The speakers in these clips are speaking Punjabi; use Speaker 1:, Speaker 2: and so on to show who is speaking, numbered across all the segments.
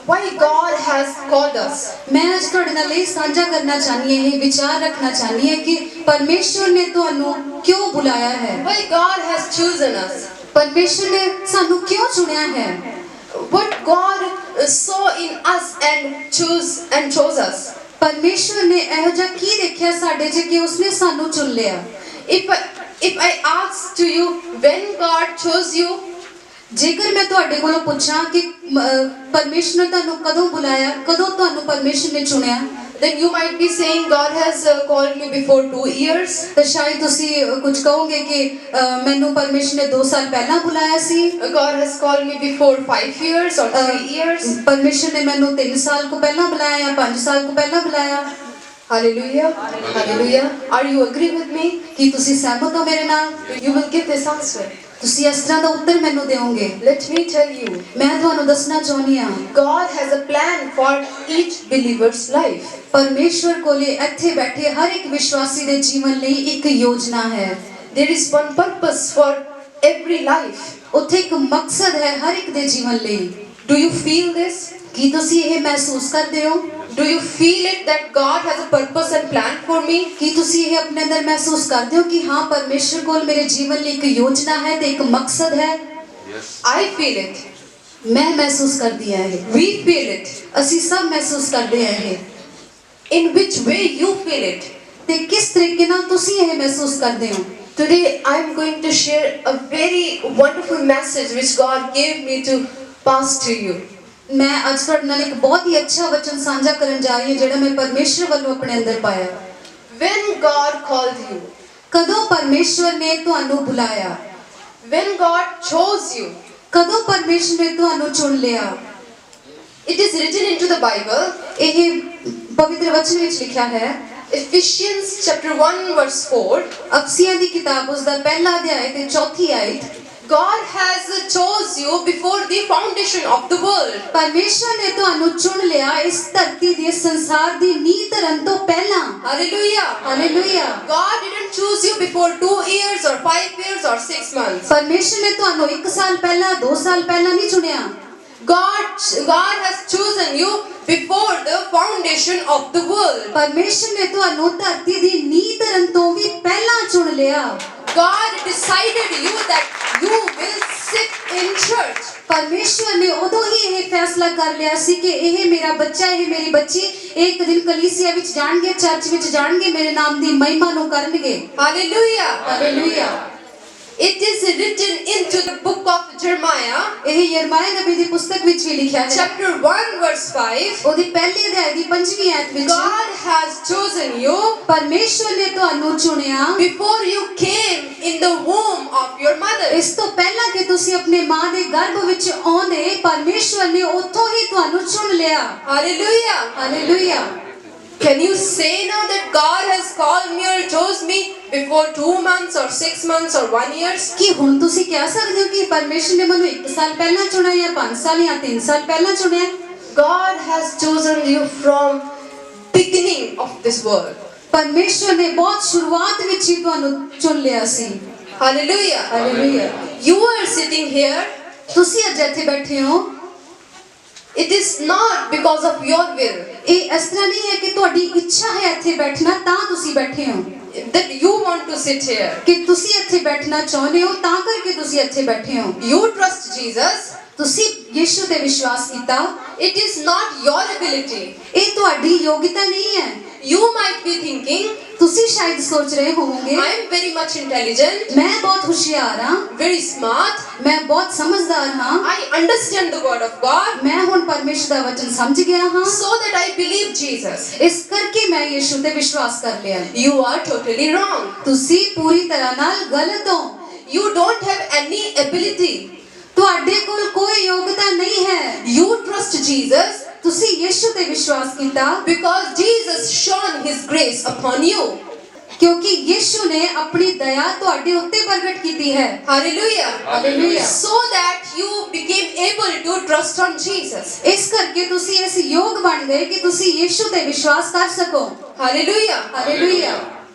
Speaker 1: why God has called us.
Speaker 2: मैं आज तुहाडे नाल ਇਹ ਸਾਂਝਾ ਕਰਨਾ ਚਾਹਨੀ है, विचार रखना चाहनी है कि परमेश्वर ने ਤੁਹਾਨੂੰ क्यों बुलाया है,
Speaker 1: Why God has chosen us.
Speaker 2: परमेश्वर ने ਸਾਨੂੰ क्यों चुनिया है,
Speaker 1: What God saw in us and chose us.
Speaker 2: परमेश्वर ने ਇਹੋ ਜਿਹਾ ਕੀ ਦੇਖਿਆ ਸਾਡੇ 'ਚ ਕਿ ਉਸਨੇ ਸਾਨੂੰ ਚੁਣ ਲਿਆ।
Speaker 1: If I ask to you when God chose you,
Speaker 2: ਜੇਕਰ ਮੈਂ ਤੁਹਾਡੇ ਕੋਲੋਂ ਪੁੱਛਾਂ ਕਿ ਪਰਮੇਸ਼ਰ ਨੇ ਤੁਹਾਨੂੰ ਕਦੋਂ ਬੁਲਾਇਆ, ਕਦੋਂ ਤੁਹਾਨੂੰ ਪਰਮੇਸ਼ਰ ਨੇ ਚੁਣਿਆ,
Speaker 1: then you might be saying God has called me before 2 years.
Speaker 2: ਤਾਂ ਸ਼ਾਇਦ ਤੁਸੀਂ ਕੁਝ ਕਹੋਗੇ ਕਿ ਮੈਨੂੰ ਪਰਮੇਸ਼ਰ ਨੇ 2 ਸਾਲ ਪਹਿਲਾਂ ਬੁਲਾਇਆ ਸੀ,
Speaker 1: God has called me before 5 years or 3 years.
Speaker 2: ਪਰਮੇਸ਼ਰ ਨੇ ਮੈਨੂੰ 3 ਸਾਲ ਤੋਂ ਪਹਿਲਾਂ ਬੁਲਾਇਆ ਜਾਂ 5 ਸਾਲ ਤੋਂ ਪਹਿਲਾਂ ਬੁਲਾਇਆ।
Speaker 1: Hallelujah. Hallelujah. Are you agree with me?
Speaker 2: ਕੀ ਤੁਸੀਂ ਸਹਿਮਤ ਹੋ ਮੇਰੇ ਨਾਲ?
Speaker 1: You will give this answer.
Speaker 2: ਤੁਸੀਂ ਇਸ ਤਰ੍ਹਾਂ ਦਾ ਉੱਤਰ ਮੈਨੂੰ ਦਿਓਗੇ।
Speaker 1: Let me tell you,
Speaker 2: ਮੈਂ ਤੁਹਾਨੂੰ ਦੱਸਣਾ ਚਾਹੁੰਦੀ ਹਾਂ,
Speaker 1: God has a plan for each believer's life.
Speaker 2: ਪਰਮੇਸ਼ਵਰ ਕੋਲੇ ਇੱਥੇ ਬੈਠੇ ਹਰ ਇੱਕ ਵਿਸ਼ਵਾਸੀ ਦੇ ਜੀਵਨ ਲਈ ਇੱਕ ਯੋਜਨਾ ਹੈ।
Speaker 1: There is one purpose for every life.
Speaker 2: ਉੱਥੇ ਇੱਕ ਮਕਸਦ ਹੈ ਹਰ ਇੱਕ ਦੇ ਜੀਵਨ ਲਈ।
Speaker 1: Do you feel this?
Speaker 2: ਕੀ ਤੁਸੀਂ ਇਹ ਮਹਿਸੂਸ ਕਰਦੇ ਹੋ?
Speaker 1: Do you feel it that God has a purpose and plan for me?
Speaker 2: ਕੀ ਤੁਸੀਂ ਇਹ ਆਪਣੇ ਅੰਦਰ ਮਹਿਸੂਸ ਕਰਦੇ ਹੋ ਕਿ ਹਾਂ ਪਰਮੇਸ਼ਰ ਕੋਲ ਮੇਰੇ ਜੀਵਨ ਲਈ ਇੱਕ ਯੋਜਨਾ ਹੈ ਤੇ ਇੱਕ ਮਕਸਦ ਹੈ?
Speaker 1: I feel it.
Speaker 2: ਮੈਂ ਮਹਿਸੂਸ ਕਰਦੀ ਹਾਂ ਇਹ।
Speaker 1: We feel it.
Speaker 2: ਅਸੀਂ ਸਭ ਮਹਿਸੂਸ ਕਰਦੇ ਹਾਂ ਇਹ।
Speaker 1: In which way you feel it?
Speaker 2: ਤੇ ਕਿਸ ਤਰੀਕੇ ਨਾਲ ਤੁਸੀਂ ਇਹ ਮਹਿਸੂਸ ਕਰਦੇ ਹੋ?
Speaker 1: Today I am going to share a very wonderful message which God gave me to pass to you.
Speaker 2: ਮੈਂ ਅੱਜ ਤੁਹਾਡੇ ਨਾਲ ਇੱਕ ਬਹੁਤ ਹੀ ਅੱਛਾ ਵਚਨ ਸਾਂਝਾ ਕਰਨ ਜਾ ਰਹੀ ਹਾਂ ਜਿਹੜਾ ਮੈਂ ਪਰਮੇਸ਼ਰ ਵੱਲੋਂ ਆਪਣੇ ਅੰਦਰ ਪਾਇਆ।
Speaker 1: When God called you,
Speaker 2: ਕਦੋਂ ਪਰਮੇਸ਼ਰ ਨੇ ਤੁਹਾਨੂੰ ਬੁਲਾਇਆ?
Speaker 1: when God chose you,
Speaker 2: ਕਦੋਂ ਪਰਮੇਸ਼ਰ ਨੇ ਤੁਹਾਨੂੰ ਚੁਣ ਲਿਆ?
Speaker 1: it is written into the Bible.
Speaker 2: ਇਹ ਪਵਿੱਤਰ ਵਚਨ ਵਿੱਚ ਲਿਖਿਆ ਹੈ,
Speaker 1: Ephesians chapter 1 verse 4.
Speaker 2: ਅਫਸੀਆਂ ਦੀ ਕਿਤਾਬ ਉਸ ਦਾ ਪਹਿਲਾ ਅਧਿਆਇ ਤੇ ਚੌਥੀ ਆਇਤ।
Speaker 1: God has chose you before the foundation of the world.
Speaker 2: ਪਰਮੇਸ਼ਰ ਨੇ ਤੁਹਾਨੂੰ ਚੁਣ ਲਿਆ ਇਸ ਧਰਤੀ ਦੇ ਸੰਸਾਰ ਦੀ ਨੀਂਹ ਧਰਨ ਤੋਂ ਪਹਿਲਾਂ।
Speaker 1: Hallelujah.
Speaker 2: Hallelujah.
Speaker 1: God didn't choose you before 2 years or 5 years or 6 months.
Speaker 2: ਪਰਮੇਸ਼ਰ ਨੇ ਤੁਹਾਨੂੰ 1 ਸਾਲ ਪਹਿਲਾਂ 2 ਸਾਲ ਪਹਿਲਾਂ ਨਹੀਂ ਚੁਣਿਆ।
Speaker 1: God has chosen you before the foundation of the world.
Speaker 2: ਪਰਮੇਸ਼ਰ ਨੇ ਤੁਹਾਨੂੰ ਧਰਤੀ ਦੀ ਨੀਂਹ ਧਰਨ ਤੋਂ ਵੀ ਪਹਿਲਾਂ ਚੁਣ ਲਿਆ।
Speaker 1: God decided you that you will sit in church.
Speaker 2: ਪਰਮੇਸ਼ਵਰ ਨੇ ਉਦੋਂ ਹੀ ਇਹ ਫੈਸਲਾ ਕਰ ਲਿਆ ਸੀ ਕਿ ਇਹ ਮੇਰਾ ਬੱਚਾ, ਇਹ ਮੇਰੀ ਬੱਚੀ ਇੱਕ ਦਿਨ ਕਲੀਸਿਆ ਵਿੱਚ ਜਾਣਗੇ, ਚਰਚ ਵਿੱਚ ਜਾਣਗੇ, ਮੇਰੇ ਨਾਮ ਦੀ ਮਹਿਮਾ ਨੂੰ ਕਰਨਗੇ।
Speaker 1: Hallelujah.
Speaker 2: Hallelujah.
Speaker 1: It is written into the book of Jeremiah.
Speaker 2: ਇਹ ਯਰਮਾਇਆ ਨਬੀ ਦੀ ਪੁਸਤਕ ਵਿੱਚ ਵੀ ਲਿਖਿਆ ਹੈ,
Speaker 1: Chapter 1 verse 5.
Speaker 2: ਉਹਦੀ ਪਹਿਲੇ ਅਧਿਆਇ ਦੀ 5ਵੀਂ ਆਇਤ ਵਿੱਚ,
Speaker 1: God has chosen you
Speaker 2: ਪਰਮੇਸ਼ਵਰ ਨੇ ਤੁਹਾਨੂੰ ਚੁਣਿਆ
Speaker 1: before you came in the womb of your mother.
Speaker 2: ਇਸ ਤੋਂ ਪਹਿਲਾਂ ਕਿ ਤੁਸੀਂ ਆਪਣੇ ਮਾਂ ਦੇ ਗਰਭ ਵਿੱਚ ਆਉਂਦੇ, ਪਰਮੇਸ਼ਵਰ ਨੇ ਉੱਥੋਂ ਹੀ ਤੁਹਾਨੂੰ ਚੁਣ ਲਿਆ।
Speaker 1: Hallelujah.
Speaker 2: Hallelujah.
Speaker 1: Can you say now that God has called me or chose me before 2 months or 6 months or 1 year?
Speaker 2: ਕੀ ਹੁਣ ਤੁਸੀਂ ਕਹਿ ਸਕਦੇ ਹੋ ਕਿ ਪਰਮੇਸ਼ਰ ਨੇ ਮੈਨੂੰ 1 ਸਾਲ ਪਹਿਲਾਂ ਚੁਣਿਆ ਜਾਂ 5 ਸਾਲ ਜਾਂ 3 ਸਾਲ ਪਹਿਲਾਂ ਚੁਣਿਆ?
Speaker 1: God has chosen you from beginning of this world.
Speaker 2: ਪਰਮੇਸ਼ਰ ਨੇ ਬਹੁਤ ਸ਼ੁਰੂਆਤ ਵਿੱਚ ਹੀ ਤੁਹਾਨੂੰ ਚੁਣ ਲਿਆ ਸੀ।
Speaker 1: Hallelujah.
Speaker 2: Hallelujah.
Speaker 1: You are sitting here.
Speaker 2: ਤੁਸੀਂ ਅੱਜ ਇੱਥੇ ਬੈਠੇ ਹੋ,
Speaker 1: It is not because of your will
Speaker 2: ਇਹ ਇਸ ਤਰ੍ਹਾਂ ਨਹੀਂ ਹੈ ਕਿ ਤੁਹਾਡੀ ਇੱਛਾ ਹੈ ਇੱਥੇ ਬੈਠਣਾ ਤਾਂ ਤੁਸੀਂ ਬੈਠੇ ਹੋ,
Speaker 1: that you want to sit here.
Speaker 2: ਕਿ ਤੁਸੀਂ ਇੱਥੇ ਬੈਠਣਾ ਚਾਹੁੰਦੇ ਹੋ ਤਾਂ ਕਰਕੇ ਤੁਸੀਂ ਇੱਥੇ ਬੈਠੇ ਹੋ।
Speaker 1: You trust Jesus.
Speaker 2: ਤੁਸੀਂ ਯਿਸੂ ਤੇ ਵਿਸ਼ਵਾਸ ਕੀਤਾ।
Speaker 1: It is not your ability.
Speaker 2: ਇਹ ਤੁਹਾਡੀ ਯੋਗਤਾ ਨਹੀਂ ਹੈ।
Speaker 1: You might be thinking,
Speaker 2: ਤੁਸੀਂ ਸ਼ਾਇਦ ਸੋਚ ਰਹੇ ਹੋਵੋਗੇ,
Speaker 1: I am very much intelligent,
Speaker 2: ਮੈਂ ਬਹੁਤ ਹੁਸ਼ਿਆਰ ਹਾਂ,
Speaker 1: very smart.
Speaker 2: ਮੈਂ ਬਹੁਤ ਸਮਝਦਾਰ ਹਾਂ,
Speaker 1: I understand the word of God,
Speaker 2: ਮੈਂ ਹੁਣ ਪਰਮੇਸ਼ਰ ਦਾ ਵਚਨ ਸਮਝ ਗਿਆ ਹਾਂ,
Speaker 1: so that I believe Jesus.
Speaker 2: ਇਸ ਕਰਕੇ ਮੈਂ ਯਿਸੂ ਤੇ ਵਿਸ਼ਵਾਸ ਕਰ ਲਿਆ।
Speaker 1: You are totally wrong.
Speaker 2: ਤੁਸੀਂ ਪੂਰੀ ਤਰ੍ਹਾਂ ਨਾਲ ਗਲਤ ਹੋ।
Speaker 1: You don't have any ability.
Speaker 2: ਤੁਹਾਡੇ ਕੋਲ ਕੋਈ ਯੋਗਤਾ ਨਹੀਂ ਹੈ।
Speaker 1: You trust Jesus
Speaker 2: ਤੁਸੀਂ ਯਿਸੂ ਤੇ ਵਿਸ਼ਵਾਸ ਕੀਤਾ
Speaker 1: because Jesus shone his grace upon you.
Speaker 2: ਕਿਉਂਕਿ ਯਿਸੂ ਨੇ ਆਪਣੀ ਦਇਆ ਤੁਹਾਡੇ ਉੱਤੇ ਪ੍ਰਗਟ ਕੀਤੀ ਹੈ।
Speaker 1: Hallelujah.
Speaker 2: Hallelujah.
Speaker 1: So that you became able to trust on Jesus.
Speaker 2: ਇਸ ਕਰਕੇ ਤੁਸੀਂ ਇਸ ਯੋਗ ਬਣ ਗਏ ਕਿ ਤੁਸੀਂ ਯਿਸੂ ਤੇ ਵਿਸ਼ਵਾਸ ਕਰ ਸਕੋ।
Speaker 1: Hallelujah.
Speaker 2: Hallelujah.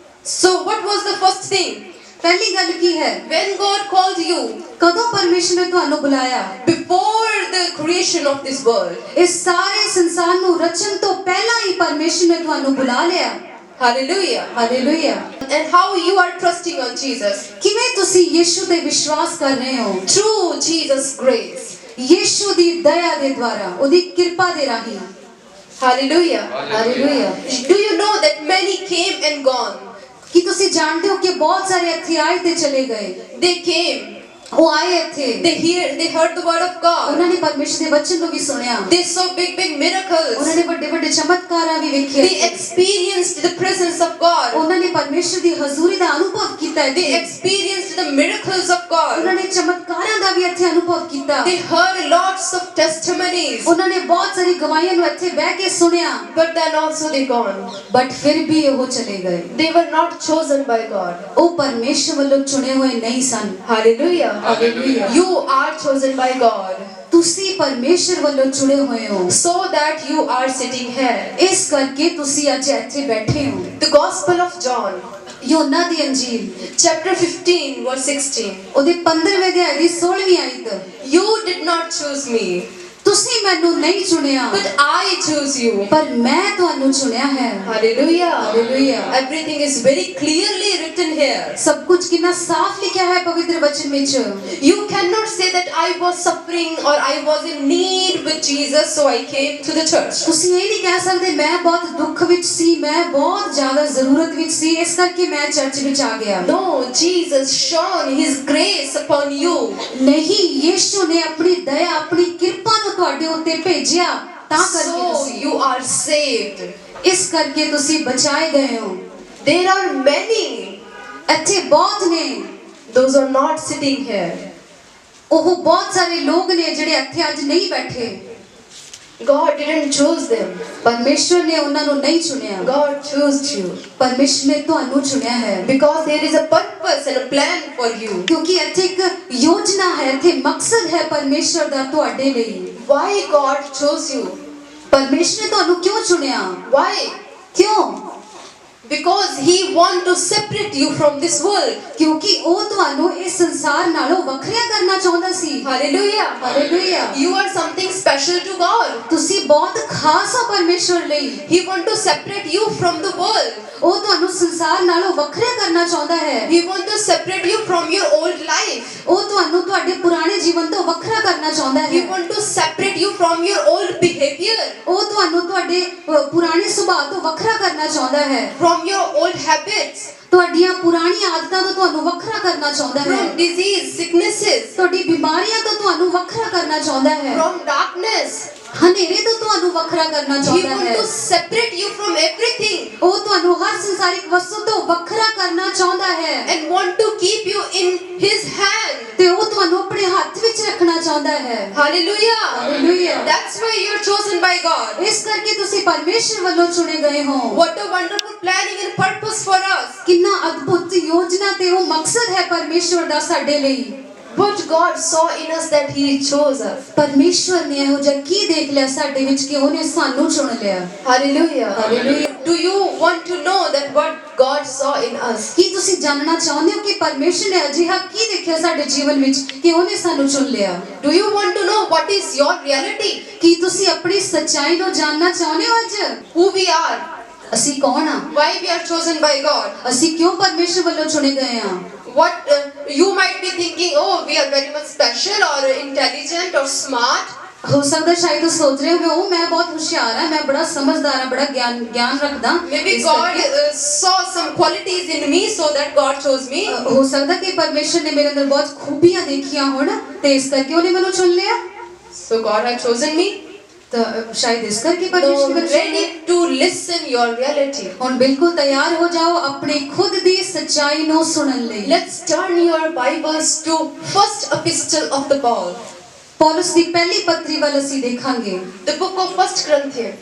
Speaker 1: So what was the first thing?
Speaker 2: ਪਹਿਲੀ ਗੱਲ ਕੀ ਹੈ?
Speaker 1: When God called you,
Speaker 2: ਕਦੋਂ ਪਰਮੇਸ਼ਰ ਨੇ ਤੁਹਾਨੂੰ ਬੁਲਾਇਆ?
Speaker 1: before the creation of this world.
Speaker 2: ਇਸ ਸਾਰੇ ਸੰਸਾਰ ਨੂੰ ਰਚਣ ਤੋਂ ਪਹਿਲਾਂ ਹੀ ਪਰਮੇਸ਼ਰ ਨੇ ਤੁਹਾਨੂੰ ਬੁਲਾ ਲਿਆ।
Speaker 1: Hallelujah.
Speaker 2: Hallelujah.
Speaker 1: And how you are trusting on Jesus?
Speaker 2: ਕਿਵੇਂ ਤੁਸੀਂ ਯਿਸੂ ਤੇ ਵਿਸ਼ਵਾਸ ਕਰ ਰਹੇ ਹੋ?
Speaker 1: Through Jesus' grace.
Speaker 2: ਯਿਸੂ ਦੀ ਦਇਆ ਦੇ ਦੁਆਰਾ, ਉਹਦੀ ਕਿਰਪਾ ਦੇ ਰਾਹੀਂ।
Speaker 1: Hallelujah.
Speaker 2: Hallelujah.
Speaker 1: Do you know that many came and gone?
Speaker 2: ਕੀ ਤੁਸੀਂ ਜਾਣਦੇ ਹੋ ਕਿ ਬਹੁਤ ਸਾਰੇ ਇੱਥੇ ਆਏ ਤੇ ਚਲੇ ਗਏ?
Speaker 1: They came.
Speaker 2: ਉਹ ਆਏ ਇੱਥੇ,
Speaker 1: They heard the word of God.
Speaker 2: ਉਹਨਾਂ ਨੇ ਪਰਮੇਸ਼ਰ ਦੇ ਵਚਨ ਨੂੰ ਵੀ ਸੁਣਿਆ,
Speaker 1: They saw big miracles.
Speaker 2: ਉਹਨਾਂ ਨੇ ਵੱਡੇ ਵੱਡੇ ਚਮਤਕਾਰਾਂ ਵੀ ਵੇਖੇ,
Speaker 1: They experienced the presence of God.
Speaker 2: ਉਹਨਾਂ ਨੇ ਪਰਮੇਸ਼ਰ ਦੀ ਹਜ਼ੂਰੀ ਦਾ ਅਨੁਭਵ ਕੀਤਾ
Speaker 1: They
Speaker 2: ਇੱਥੇ,
Speaker 1: experienced the miracles of
Speaker 2: ਉਹਨਾਂ
Speaker 1: God.
Speaker 2: ਨੇ ਚਮਤਕਾਰਾਂ ਦਾ ਵੀ ਇੱਥੇ ਅਨੁਭਵ ਕੀਤਾ,
Speaker 1: They heard lots of testimonies.
Speaker 2: ਉਹਨਾਂ ਨੇ ਬਹੁਤ ਸਾਰੀ ਗਵਾਹੀਆਂ ਨੂੰ ਇੱਥੇ ਬਹਿ ਕੇ ਸੁਣਿਆ,
Speaker 1: But then also they gone.
Speaker 2: But ਫਿਰ ਵੀ ਉਹ ਚਲੇ ਗਏ।
Speaker 1: They were not chosen by God.
Speaker 2: ਉਹ ਪਰਮੇਸ਼ਰ ਵੱਲੋਂ ਚੁਣੇ ਹੋਏ ਨਹੀਂ ਸਨ।
Speaker 1: Hallelujah.
Speaker 2: Hallelujah.
Speaker 1: You are chosen by God.
Speaker 2: ਤੁਸੀਂ ਪਰਮੇਸ਼ਰ ਵੱਲੋਂ ਚੁਣੇ ਹੋਏ ਹੋ,
Speaker 1: So that you are sitting here.
Speaker 2: ਇਸ ਕਰਕੇ ਤੁਸੀਂ ਅੱਜ ਇੱਥੇ ਬੈਠੇ ਹੋ।
Speaker 1: The Gospel of John,
Speaker 2: ਯੋਨਾ the ਅੰਜੀਲ
Speaker 1: chapter 15, verse 16.
Speaker 2: ਉਹਦੇ 15ਵੇਂ ਅਧਿਆਇ ਦੀ 16ਵੀਂ ਆਇਤ।
Speaker 1: You did not choose me,
Speaker 2: ਤੁਸੀਂ ਮੈਨੂੰ ਨਹੀਂ ਚੁਣਿਆ,
Speaker 1: but I chose you.
Speaker 2: ਪਰ ਮੈਂ ਤੁਹਾਨੂੰ ਚੁਣਿਆ ਹੈ।
Speaker 1: Hallelujah.
Speaker 2: Hallelujah.
Speaker 1: Everything is very clearly written here.
Speaker 2: ਸਭ ਕੁਝ ਕਿੰਨਾ ਸਾਫ਼ ਲਿਖਿਆ ਹੈ ਪਵਿੱਤਰ ਵਚਨ ਵਿੱਚ।
Speaker 1: You cannot say that I was suffering or I was in need with Jesus, so I came to the church.
Speaker 2: ਤੁਸੀਂ ਇਹ ਨਹੀਂ ਕਹਿ ਸਕਦੇ ਮੈਂ ਬਹੁਤ ਦੁੱਖ ਵਿੱਚ ਸੀ, ਮੈਂ ਬਹੁਤ ਜ਼ਿਆਦਾ ਜ਼ਰੂਰਤ ਵਿੱਚ ਸੀ, ਇਸ ਕਰਕੇ ਮੈਂ ਚਰਚ ਵਿੱਚ ਆ ਗਿਆ।
Speaker 1: No, Jesus shone His grace upon you.
Speaker 2: ਨਹੀਂ, ਯਿਸੂ ਨੇ ਆਪਣੀ ਦਇਆ, ਆਪਣੀ ਕਿਰਪਾ ਨੂੰ ਤੁਹਾਡੇ ਉੱਤੇ ਭੇਜਿਆ, ਤਾਂ ਕਰਕੇ
Speaker 1: So
Speaker 2: ਤੁਸੀਂ,
Speaker 1: you are saved.
Speaker 2: ਇਸ ਕਰਕੇ ਤੁਸੀਂ ਬਚਾਏ ਗਏ ਹੋ।
Speaker 1: There are many,
Speaker 2: ਇੱਥੇ ਬਹੁਤ ਨੇ,
Speaker 1: those are not sitting here.
Speaker 2: ਉਹ ਬਹੁਤ ਸਾਰੇ ਲੋਕ ਨੇ ਜਿਹੜੇ ਇੱਥੇ ਅੱਜ ਨਹੀਂ ਬੈਠੇ।
Speaker 1: God didn't choose them.
Speaker 2: ਪਰਮੇਸ਼ਰ ਨੇ ਉਹਨਾਂ ਨੂੰ ਨਹੀਂ ਚੁਣਿਆ,
Speaker 1: God chose you.
Speaker 2: ਪਰਮੇਸ਼ਰ ਨੇ ਤੁਹਾਨੂੰ ਚੁਣਿਆ ਹੈ।
Speaker 1: Because there is a purpose and a plan for you.
Speaker 2: ਕਿਉਂਕਿ ਇੱਥੇ ਇੱਕ ਯੋਜਨਾ ਹੈ, ਇੱਥੇ ਮਕਸਦ ਹੈ ਪਰਮੇਸ਼ਰ ਦਾ ਤੁਹਾਡੇ ਲਈ।
Speaker 1: Why God chose you?
Speaker 2: ਪਰਮੇਸ਼ਰ ਨੇ ਤੁਹਾਨੂੰ ਕਿਉਂ ਚੁਣਿਆ?
Speaker 1: Why?
Speaker 2: ਕਿਉਂ?
Speaker 1: Because He want to separate you from this world.
Speaker 2: ਕਿਉਂਕਿ ਉਹ ਤੁਹਾਨੂੰ ਇਸ ਸੰਸਾਰ ਨਾਲੋਂ ਵੱਖਰਾ ਕਰਨਾ ਚਾਹੁੰਦਾ ਸੀ।
Speaker 1: Hallelujah.
Speaker 2: Hallelujah.
Speaker 1: You are something special to God.
Speaker 2: ਤੁਸੀਂ ਬਹੁਤ ਖਾਸ ਹੋ ਪਰਮੇਸ਼ਰ ਲਈ।
Speaker 1: He want to separate you from the world.
Speaker 2: ਉਹ ਤੁਹਾਨੂੰ ਸੰਸਾਰ ਨਾਲੋਂ ਵੱਖਰਾ ਕਰਨਾ ਚਾਹੁੰਦਾ ਹੈ।
Speaker 1: He want to separate you from your old life.
Speaker 2: ਉਹ ਤੁਹਾਨੂੰ ਤੁਹਾਡੇ ਪੁਰਾਣੇ ਜੀਵਨ ਤੋਂ ਵੱਖਰਾ ਕਰਨਾ ਚਾਹੁੰਦਾ
Speaker 1: He
Speaker 2: ਹੈ।
Speaker 1: want to separate you from your old behavior.
Speaker 2: ਉਹ ਤੁਹਾਨੂੰ ਤੁਹਾਡੇ ਪੁਰਾਣੇ ਸੁਭਾਅ ਤੋਂ ਵੱਖਰਾ ਕਰਨਾ ਚਾਹੁੰਦਾ ਹੈ।
Speaker 1: From your old habits.
Speaker 2: ਤੁਹਾਡੀਆਂ ਪੁਰਾਣੀਆਂ ਆਦਤਾਂ ਤੋਂ ਤੁਹਾਨੂੰ ਵੱਖਰਾ ਕਰਨਾ ਚਾਹੁੰਦਾ ਹੈ।
Speaker 1: From disease, sicknesses.
Speaker 2: ਤੁਹਾਡੀ ਬਿਮਾਰੀਆਂ ਤੋਂ ਤੁਹਾਨੂੰ ਵੱਖਰਾ ਕਰਨਾ ਚਾਹੁੰਦਾ ਹੈ।
Speaker 1: From darkness.
Speaker 2: ਹਨੇਰੇ ਤੋਂ ਤੁਹਾਨੂੰ ਵੱਖਰਾ ਕਰਨਾ
Speaker 1: He
Speaker 2: ਚਾਹੁੰਦਾ
Speaker 1: want
Speaker 2: ਹੈ।
Speaker 1: to separate you from everything.
Speaker 2: ਉਹ ਤੁਹਾਨੂੰ ਹਰ ਸੰਸਾਰਿਕ ਵਸਤੂ ਤੋਂ ਵੱਖਰਾ ਕਰਨਾ ਚਾਹੁੰਦਾ ਹੈ
Speaker 1: And want to keep you in His hand.
Speaker 2: ਤੇ ਉਹ ਤੁਹਾਨੂੰ ਆਪਣੇ ਹੱਥ ਵਿੱਚ ਰੱਖਣਾ ਚਾਹੁੰਦਾ ਹੈ।
Speaker 1: Hallelujah.
Speaker 2: Hallelujah.
Speaker 1: That's why you're chosen by God.
Speaker 2: ਇਸ ਕਰਕੇ ਤੁਸੀਂ ਪਰਮੇਸ਼ਰ ਵੱਲੋਂ ਚੁਣੇ ਗਏ ਹੋ।
Speaker 1: What a wonderful planning and purpose for us.
Speaker 2: ਕਿੰਨਾ ਅਦਭੁਤ ਯੋਜਨਾ ਤੇ ਉਹ ਮਕਸਦ ਹੈ ਪਰਮੇਸ਼ਰ ਦਾ ਸਾਡੇ ਲਈ।
Speaker 1: What God saw in us that He chose us.
Speaker 2: ਪਰਮੇਸ਼ਰ ਨੇ ਇਹੋ ਜਿਹਾ ਕੀ ਦੇਖ ਲਿਆ ਸਾਡੇ ਵਿੱਚ ਕਿ ਉਹਨੇ ਸਾਨੂੰ ਚੁਣ ਲਿਆ।
Speaker 1: Hallelujah.
Speaker 2: Hallelujah.
Speaker 1: Do you want to know that what God saw in us?
Speaker 2: ਕੀ ਤੁਸੀਂ ਜਾਣਨਾ ਚਾਹੁੰਦੇ ਹੋ ਕਿ ਪਰਮੇਸ਼ਰ ਨੇ ਅਜਿਹਾ ਕੀ ਦੇਖਿਆ ਸਾਡੇ ਜੀਵਨ ਵਿੱਚ ਕਿ ਉਹਨੇ ਸਾਨੂੰ ਚੁਣ ਲਿਆ?
Speaker 1: Do you want to know what is your reality?
Speaker 2: ਕੀ ਤੁਸੀਂ ਆਪਣੀ ਸੱਚਾਈ ਨੂੰ ਜਾਣਨਾ ਚਾਹੁੰਦੇ ਹੋ ਅੱਜ?
Speaker 1: Who we are?
Speaker 2: ਅਸੀਂ ਕੌਣ ਆ?
Speaker 1: Why we are chosen by God?
Speaker 2: ਅਸੀਂ ਕਿਉਂ ਪਰਮੇਸ਼ਰ ਵੱਲੋਂ ਚੁਣੇ ਗਏ ਹਾਂ?
Speaker 1: What you might be thinking, oh, we are very much special or intelligent or smart.
Speaker 2: ਹੋ ਸਕਦਾ ਸ਼ਾਇਦ ਤੁਸੀਂ ਸੋਚ ਰਹੇ ਹੋ ਮੈਂ ਬਹੁਤ ਹੁਸ਼ਿਆਰ ਹਾਂ, ਮੈਂ ਬੜਾ ਸਮਝਦਾਰ ਹਾਂ, ਬੜਾ ਗਿਆਨ ਰੱਖਦਾ।
Speaker 1: Maybe God saw some qualities in me so that God chose me.
Speaker 2: ਹੋ ਸਕਦਾ ਕਿ ਪਰਮੇਸ਼ਰ ਨੇ ਮੇਰੇ ਅੰਦਰ ਬਹੁਤ ਖੂਬੀਆਂ ਦੇਖੀਆਂ ਹੋਣ ਤੇ ਇਸ ਕਰਕੇ ਉਹਨੇ ਮੈਨੂੰ ਚੁਣ ਲਿਆ।
Speaker 1: So God had chosen me.
Speaker 2: ਤਾਂ ਸ਼ਾਇਦ ਇਸ ਕਰਕੇ
Speaker 1: Now
Speaker 2: ਪਰਮੇਸ਼ਰ ਨੇ ਮੈਨੂੰ ਚੁਣ
Speaker 1: ready
Speaker 2: ਲਿਆ।
Speaker 1: to listen your reality.
Speaker 2: ਹੁਣ ਬਿਲਕੁਲ ਤਿਆਰ ਹੋ ਜਾਓ ਆਪਣੀ ਖੁਦ ਦੀ ਸੱਚਾਈ ਨੂੰ ਸੁਣਨ ਲਈ।
Speaker 1: Let's turn your Bibles to first epistle of the Paul.
Speaker 2: Paulus ਦੀ ਪਹਿਲੀ ਪੱਤਰੀ ਵੱਲ ਅਸੀਂ ਦੇਖਾਂਗੇ।
Speaker 1: The book of 1 Corinthians,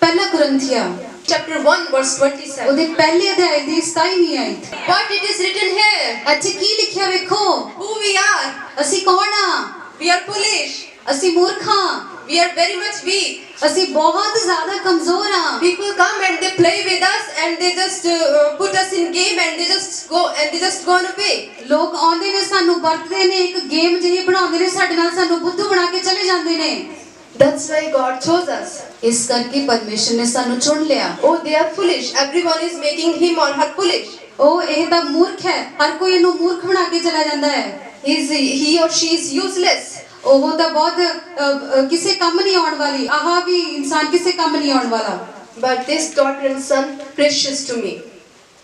Speaker 2: ਪਹਿਲਾ ਕੁਰਿੰਥੀਆ
Speaker 1: chapter 1, verse 27.
Speaker 2: ਉਹਦੇ ਪਹਿਲੇ ਅਧਿਆਇ ਦੀ 27ਵੀਂ ਆਇਤ।
Speaker 1: What it is written here?
Speaker 2: ਇੱਥੇ ਕੀ ਲਿਖਿਆ ਵੇਖੋ।
Speaker 1: Who we are?
Speaker 2: ਅਸੀਂ ਕੌਣ ਆ?
Speaker 1: We are foolish.
Speaker 2: ਅਸੀਂ ਮੂਰਖ ਹਾਂ।
Speaker 1: We are very much weak.
Speaker 2: ਅਸੀਂ ਬਹੁਤ ਜ਼ਿਆਦਾ ਕਮਜ਼ੋਰ ਹਾਂ।
Speaker 1: People come and they play with us and they just put us in game and they just go away.
Speaker 2: ਲੋਕ ਆਉਂਦੇ ਨੇ, ਸਾਨੂੰ ਵਰਤਦੇ ਨੇ, ਇੱਕ ਗੇਮ ਜਿਹੀ ਬਣਾਉਂਦੇ ਨੇ ਸਾਡੇ ਨਾਲ, ਸਾਨੂੰ ਬੁੱਧੂ ਬਣਾ ਕੇ ਚਲੇ ਜਾਂਦੇ ਨੇ।
Speaker 1: That's why God chose us.
Speaker 2: ਇਸ ਕਰਕੇ ਪਰਮੇਸ਼ਰ ਨੇ ਸਾਨੂੰ ਚੁਣ ਲਿਆ।
Speaker 1: Oh, they are foolish. Everyone is making him or her foolish.
Speaker 2: ਉਹ ਇਹ ਤਾਂ ਮੂਰਖ ਹੈ, ਹਰ ਕੋਈ ਇਹਨੂੰ ਮੂਰਖ ਬਣਾ ਕੇ ਚਲਾ ਜਾਂਦਾ ਹੈ।
Speaker 1: He or she is useless.
Speaker 2: ਉਹ ਤਾਂ ਬਹੁਤ ਕਿਸੇ ਕੰਮ ਨਹੀਂ ਆਉਣ ਵਾਲੀ, ਆਹ ਵੀ ਇਨਸਾਨ ਕਿਸੇ ਕੰਮ ਨਹੀਂ ਆਉਣ ਵਾਲਾ।
Speaker 1: But this daughter and son precious to me.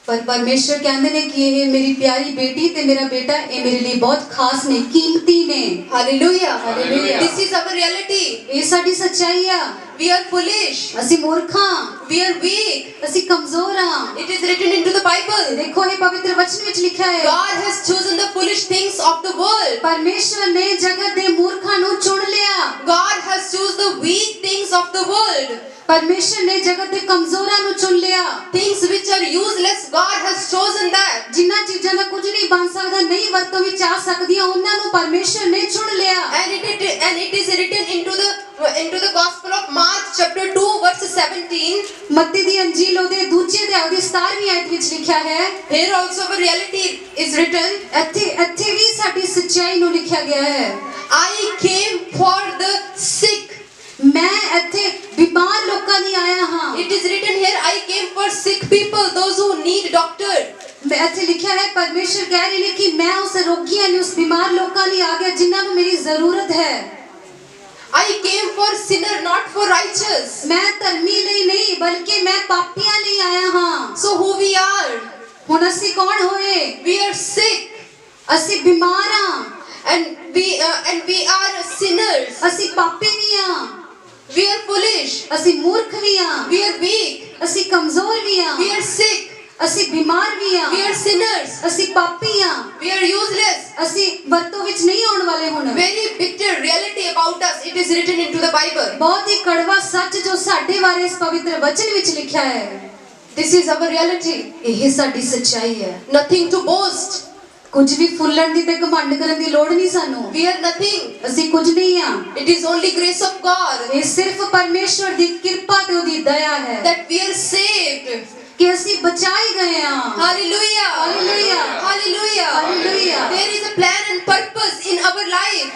Speaker 2: ਪਰ ਪਰਮੇਸ਼ਰ ਕਹਿੰਦੇ ਨੇ ਕਿ ਇਹ ਮੇਰੀ ਪਿਆਰੀ ਬੇਟੀ ਤੇ ਮੇਰਾ ਬੇਟਾ ਇਹ ਮੇਰੇ ਲਈ ਬਹੁਤ ਖਾਸ ਨੇ, ਕੀਮਤੀ ਨੇ।
Speaker 1: Hallelujah.
Speaker 2: Hallelujah.
Speaker 1: This is our reality.
Speaker 2: ਇਹ ਸਾਡੀ ਸੱਚਾਈ ਆ।
Speaker 1: We are foolish.
Speaker 2: ਅਸੀਂ ਮੂਰਖ ਹਾਂ,
Speaker 1: We are weak.
Speaker 2: ਅਸੀਂ ਕਮਜ਼ੋਰ ਹਾਂ।
Speaker 1: It is written into the Bible.
Speaker 2: ਦੇਖੋ ਇਹ ਪਵਿੱਤਰ ਵਚਨ ਵਿੱਚ ਲਿਖਿਆ ਹੈ,
Speaker 1: God has chosen the foolish things of the world.
Speaker 2: ਪਰਮੇਸ਼ਰ ਨੇ ਜਗਤ ਦੇ ਮੂਰਖਾਂ ਨੂੰ ਚੁਣ ਲਿਆ।
Speaker 1: God has chosen the weak things of the world.
Speaker 2: ਪਰਮੇਸ਼ਰ ਨੇ ਜਗਤ ਦੇ ਕਮਜ਼ੋਰਾਂ ਨੂੰ ਚੁਣ ਲਿਆ।
Speaker 1: Things which are useless, God has chosen that.
Speaker 2: ਜਿਨ੍ਹਾਂ ਚੀਜ਼ਾਂ ਦਾ ਕੁਝ ਨਹੀਂ ਬਣ ਸਕਦਾ, ਨਹੀਂ ਵਰਤੋਂ ਵਿੱਚ ਆ ਸਕਦੀਆਂ, ਉਹਨਾਂ ਨੂੰ ਪਰਮੇਸ਼ਰ ਨੇ ਚੁਣ ਲਿਆ।
Speaker 1: And it is written into the Gospel of Mark chapter 2 verse 17.
Speaker 2: ਮੱਤੀ ਦੀ ਅੰਜੀਲ ਉਹਦੇ ਦੂਜੇ ਅਧਿਆਇ ਦੀ 17ਵੀਂ ਆਇਤ ਵਿੱਚ ਲਿਖਿਆ ਹੈ।
Speaker 1: Here also a reality is written.
Speaker 2: ਇੱਥੇ ਵੀ ਸਾਡੀ ਸੱਚਾਈ ਨੂੰ ਲਿਖਿਆ ਗਿਆ ਹੈ।
Speaker 1: I came for the sick.
Speaker 2: ਮੈਂ ਇੱਥੇ ਬਿਮਾਰ ਲੋਕਾਂ ਲਈ ਆਇਆ ਹਾਂ।
Speaker 1: It is written here, I came for sick people, those who need doctor.
Speaker 2: ਮੈਂ ਇੱਥੇ ਲਿਖਿਆ ਹੈ, ਪਰਮੇਸ਼ਰ ਕਹਿ ਰਹੇ ਨੇ ਕਿ ਮੈਂ ਉਸ ਰੋਗੀਆਂ ਲਈ, ਉਸ ਬਿਮਾਰ ਲੋਕਾਂ ਲਈ ਆ ਗਿਆ ਜਿਨ੍ਹਾਂ ਨੂੰ ਮੇਰੀ ਜ਼ਰੂਰਤ ਹੈ।
Speaker 1: I came for sinner, not for righteous.
Speaker 2: ਮੈਂ ਧਰਮੀ ਲਈ ਨਹੀਂ ਬਲਕਿ ਮੈਂ ਪਾਪੀਆਂ ਲਈ ਆਇਆ ਹਾਂ।
Speaker 1: So who we are?
Speaker 2: ਹੁਣ ਅਸੀਂ ਕੌਣ ਹੋਏ?
Speaker 1: We are sick
Speaker 2: ਅਸੀਂ ਬਿਮਾਰ ਹਾਂ,
Speaker 1: and we are sinners.
Speaker 2: ਅਸੀਂ ਪਾਪੀ ਵੀ ਹਾਂ,
Speaker 1: We are foolish.
Speaker 2: ਅਸੀਂ ਮੂਰਖ ਵੀ ਹਾਂ,
Speaker 1: We are weak.
Speaker 2: ਅਸੀਂ ਕਮਜ਼ੋਰ ਵੀ ਹਾਂ,
Speaker 1: We are sick.
Speaker 2: ਅਸੀਂ ਬਿਮਾਰ ਵੀ ਹਾਂ,
Speaker 1: We are sinners.
Speaker 2: ਅਸੀਂ ਪਾਪੀ ਹਾਂ,
Speaker 1: We are useless.
Speaker 2: ਅਸੀਂ ਵਰਤੋਂ ਵਿੱਚ ਨਹੀਂ ਆਉਣ ਵਾਲੇ। ਹੁਣ
Speaker 1: Very bitter reality about us. It is written into the Bible.
Speaker 2: ਬਹੁਤ ਹੀ ਕੜਵਾ ਸੱਚ ਜੋ ਸਾਡੇ ਬਾਰੇ ਇਸ ਪਵਿੱਤਰ ਵਚਨ ਵਿੱਚ ਲਿਖਿਆ ਹੈ।
Speaker 1: This is our reality.
Speaker 2: ਇਹ ਸਾਡੀ ਸੱਚਾਈ ਹੈ।
Speaker 1: Nothing to boast.
Speaker 2: ਕੁਝ ਵੀ ਫੁੱਲਣ ਦੀ ਤੇ ਘਮੰਡ ਕਰਨ ਦੀ ਲੋੜ ਨਹੀਂ ਸਾਨੂੰ।
Speaker 1: We are nothing.
Speaker 2: ਅਸੀਂ ਕੁਝ ਨਹੀਂ ਹਾਂ।
Speaker 1: It is only grace of God
Speaker 2: ਇਹ ਸਿਰਫ ਪਰਮੇਸ਼ਵਰ ਦੀ ਕਿਰਪਾ ਤੇ ਉਹਦੀ ਦਇਆ ਹੈ
Speaker 1: that we are saved.
Speaker 2: ਕਿ ਅਸੀਂ ਬਚਾਏ ਗਏ ਹਾਂ।
Speaker 1: Hallelujah.
Speaker 2: Hallelujah.
Speaker 1: Hallelujah.
Speaker 2: Hallelujah.
Speaker 1: There is a plan and purpose in our life.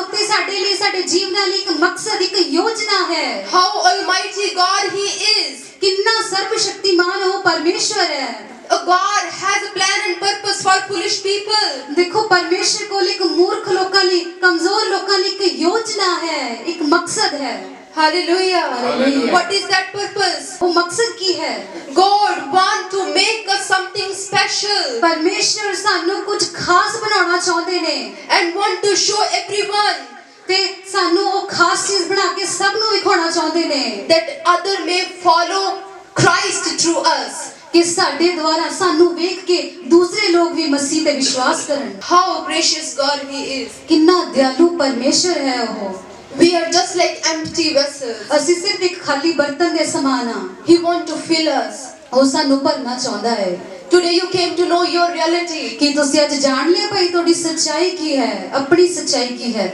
Speaker 2: ਉੱਤੇ ਸਾਡੇ ਲਈ, ਸਾਡੇ ਜੀਵਨਾਂ ਲਈ ਇੱਕ ਮਕਸਦ, ਇੱਕ ਯੋਜਨਾ ਹੈ।
Speaker 1: How almighty God He is.
Speaker 2: ਕਿੰਨਾ ਸਰਵ ਸ਼ਕਤੀਮਾਨ ਉਹ ਪਰਮੇਸ਼ਵਰ ਹੈ।
Speaker 1: God has a plan and purpose for foolish people.
Speaker 2: ਦੇਖੋ ਪਰਮੇਸ਼ਰ ਕੋਲ ਇੱਕ ਮੂਰਖ ਲੋਕਾਂ ਲਈ, ਕਮਜ਼ੋਰ ਲੋਕਾਂ ਲਈ ਇੱਕ ਯੋਜਨਾ ਹੈ, ਇੱਕ ਮਕਸਦ ਹੈ।
Speaker 1: Hallelujah.
Speaker 2: Hallelujah.
Speaker 1: What is that purpose?
Speaker 2: ਉਹ ਮਕਸਦ ਕੀ ਹੈ?
Speaker 1: God want to make us something special
Speaker 2: ਪਰਮੇਸ਼ਰ ਸਾਨੂੰ ਕੁਝ ਖਾਸ ਬਣਾਉਣਾ ਚਾਹੁੰਦੇ ਨੇ
Speaker 1: and want to show everyone
Speaker 2: ਤੇ ਸਾਨੂੰ ਉਹ ਖਾਸ ਚੀਜ਼ ਬਣਾ ਕੇ ਸਭ ਨੂੰ ਵਿਖਾਉਣਾ ਚਾਹੁੰਦੇ ਨੇ
Speaker 1: that other may follow Christ through us.
Speaker 2: ਕਿ ਸਾਡੇ ਦੁਆਰਾ ਸਾਨੂੰ ਵੇਖ ਕੇ ਦੂਸਰੇ ਲੋਕ ਵੀ ਮਸੀਹ ਤੇ ਵਿਸ਼ਵਾਸ ਕਰਨ।
Speaker 1: How gracious God He is.
Speaker 2: ਕਿੰਨਾ ਦਿਆਲੂ ਪਰਮੇਸ਼ਰ ਹੈ ਉਹ।
Speaker 1: We are just like empty vessels.
Speaker 2: ਅਸੀਂ ਸਿਰਫ ਇੱਕ ਖਾਲੀ ਬਰਤਨ ਦੇ ਸਮਾਨ ਹਾਂ।
Speaker 1: He want to fill us.
Speaker 2: ਉਹ ਸਾਨੂੰ ਭਰਨਾ ਚਾਹੁੰਦਾ ਹੈ।
Speaker 1: Today you came to know your reality.
Speaker 2: ਕੀ ਤੁਸੀਂ ਅੱਜ ਜਾਣ ਲਿਆ ਭਾਈ ਤੁਹਾਡੀ ਸੱਚਾਈ ਕੀ ਹੈ, ਆਪਣੀ ਸੱਚਾਈ ਕੀ ਹੈ?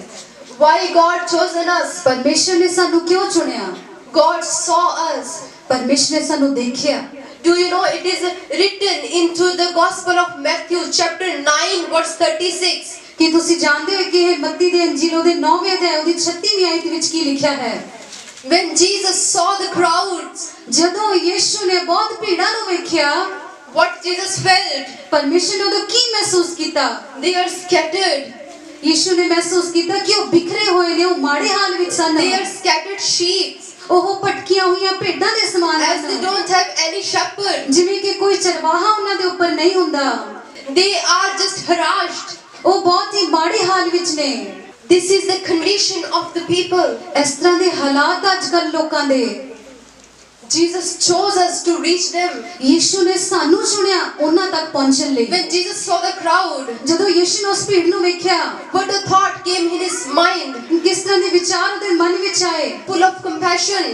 Speaker 1: Why God chosen us?
Speaker 2: ਪਰਮੇਸ਼ਰ ਨੇ ਸਾਨੂੰ ਕਿਉਂ ਚੁਣਿਆ?
Speaker 1: God saw us.
Speaker 2: ਪਰਮੇਸ਼ਰ ਨੇ ਸਾਨੂੰ ਦੇਖਿਆ।
Speaker 1: Do you know it is written into the Gospel of Matthew chapter 9 verse 36.
Speaker 2: ਕੀ ਤੁਸੀਂ ਜਾਣਦੇ ਹੋ ਕਿ ਇਹ ਮੱਤੀ ਦੇ ਅੰਜੀਲ ਉਹਦੇ 9ਵੇਂ ਅਧਿਆਇ ਉਹਦੀ 36ਵੀਂ ਆਇਤ ਵਿੱਚ ਕੀ ਲਿਖਿਆ ਹੈ?
Speaker 1: When Jesus saw the crowds,
Speaker 2: ਜਦੋਂ ਯਿਸੂ ਨੇ ਬਹੁਤ ਭੀੜਾਂ ਨੂੰ ਵੇਖਿਆ,
Speaker 1: what Jesus felt?
Speaker 2: ਪਰਮੇਸ਼ਰ ਨੇ ਉਦੋਂ ਕੀ ਮਹਿਸੂਸ ਕੀਤਾ?
Speaker 1: They are scattered.
Speaker 2: ਯਿਸੂ ਨੇ ਮਹਿਸੂਸ ਕੀਤਾ ਕਿ ਉਹ ਬਿਖਰੇ ਹੋਏ ਨੇ, ਉਹ ਮਾੜੇ ਹਾਲ ਵਿੱਚ ਸਨ।
Speaker 1: They are scattered sheep.
Speaker 2: ਉਹ ਭਟਕੀਆਂ ਹੋਈਆਂ ਭੇਡਾਂ ਦੇ ਸਮਾਨ
Speaker 1: As they
Speaker 2: ਹਨ,
Speaker 1: don't have any shepherd.
Speaker 2: ਜਿਵੇਂ ਕਿ ਕੋਈ ਚਰਵਾਹਾ ਉਹਨਾਂ ਦੇ ਉੱਪਰ ਨਹੀਂ ਹੁੰਦਾ।
Speaker 1: They are just harassed.
Speaker 2: ਉਹ ਬਹੁਤ ਹੀ ਮਾੜੇ ਹਾਲ ਵਿੱਚ ਨੇ।
Speaker 1: This is the condition of the people.
Speaker 2: ਇਸ ਤਰ੍ਹਾਂ ਦੇ ਹਾਲਾਤ ਅੱਜ-ਕੱਲ੍ਹ ਲੋਕਾਂ ਦੇ।
Speaker 1: Jesus chose us to reach them.
Speaker 2: ਯਿਸੂ ਨੇ ਸਾਨੂੰ ਚੁਣਿਆ ਉਹਨਾਂ ਤੱਕ ਪਹੁੰਚਣ ਲਈ।
Speaker 1: When Jesus saw the crowd,
Speaker 2: ਜਦੋਂ ਯਿਸੂ ਨੇ ਉਸ ਭੀੜ ਨੂੰ ਵੇਖਿਆ,
Speaker 1: what a thought came in his mind,
Speaker 2: ਕਿਸ ਤਰ੍ਹਾਂ ਦੇ ਵਿਚਾਰ ਉਹਦੇ ਮਨ ਵਿੱਚ ਆਏ?
Speaker 1: full of compassion.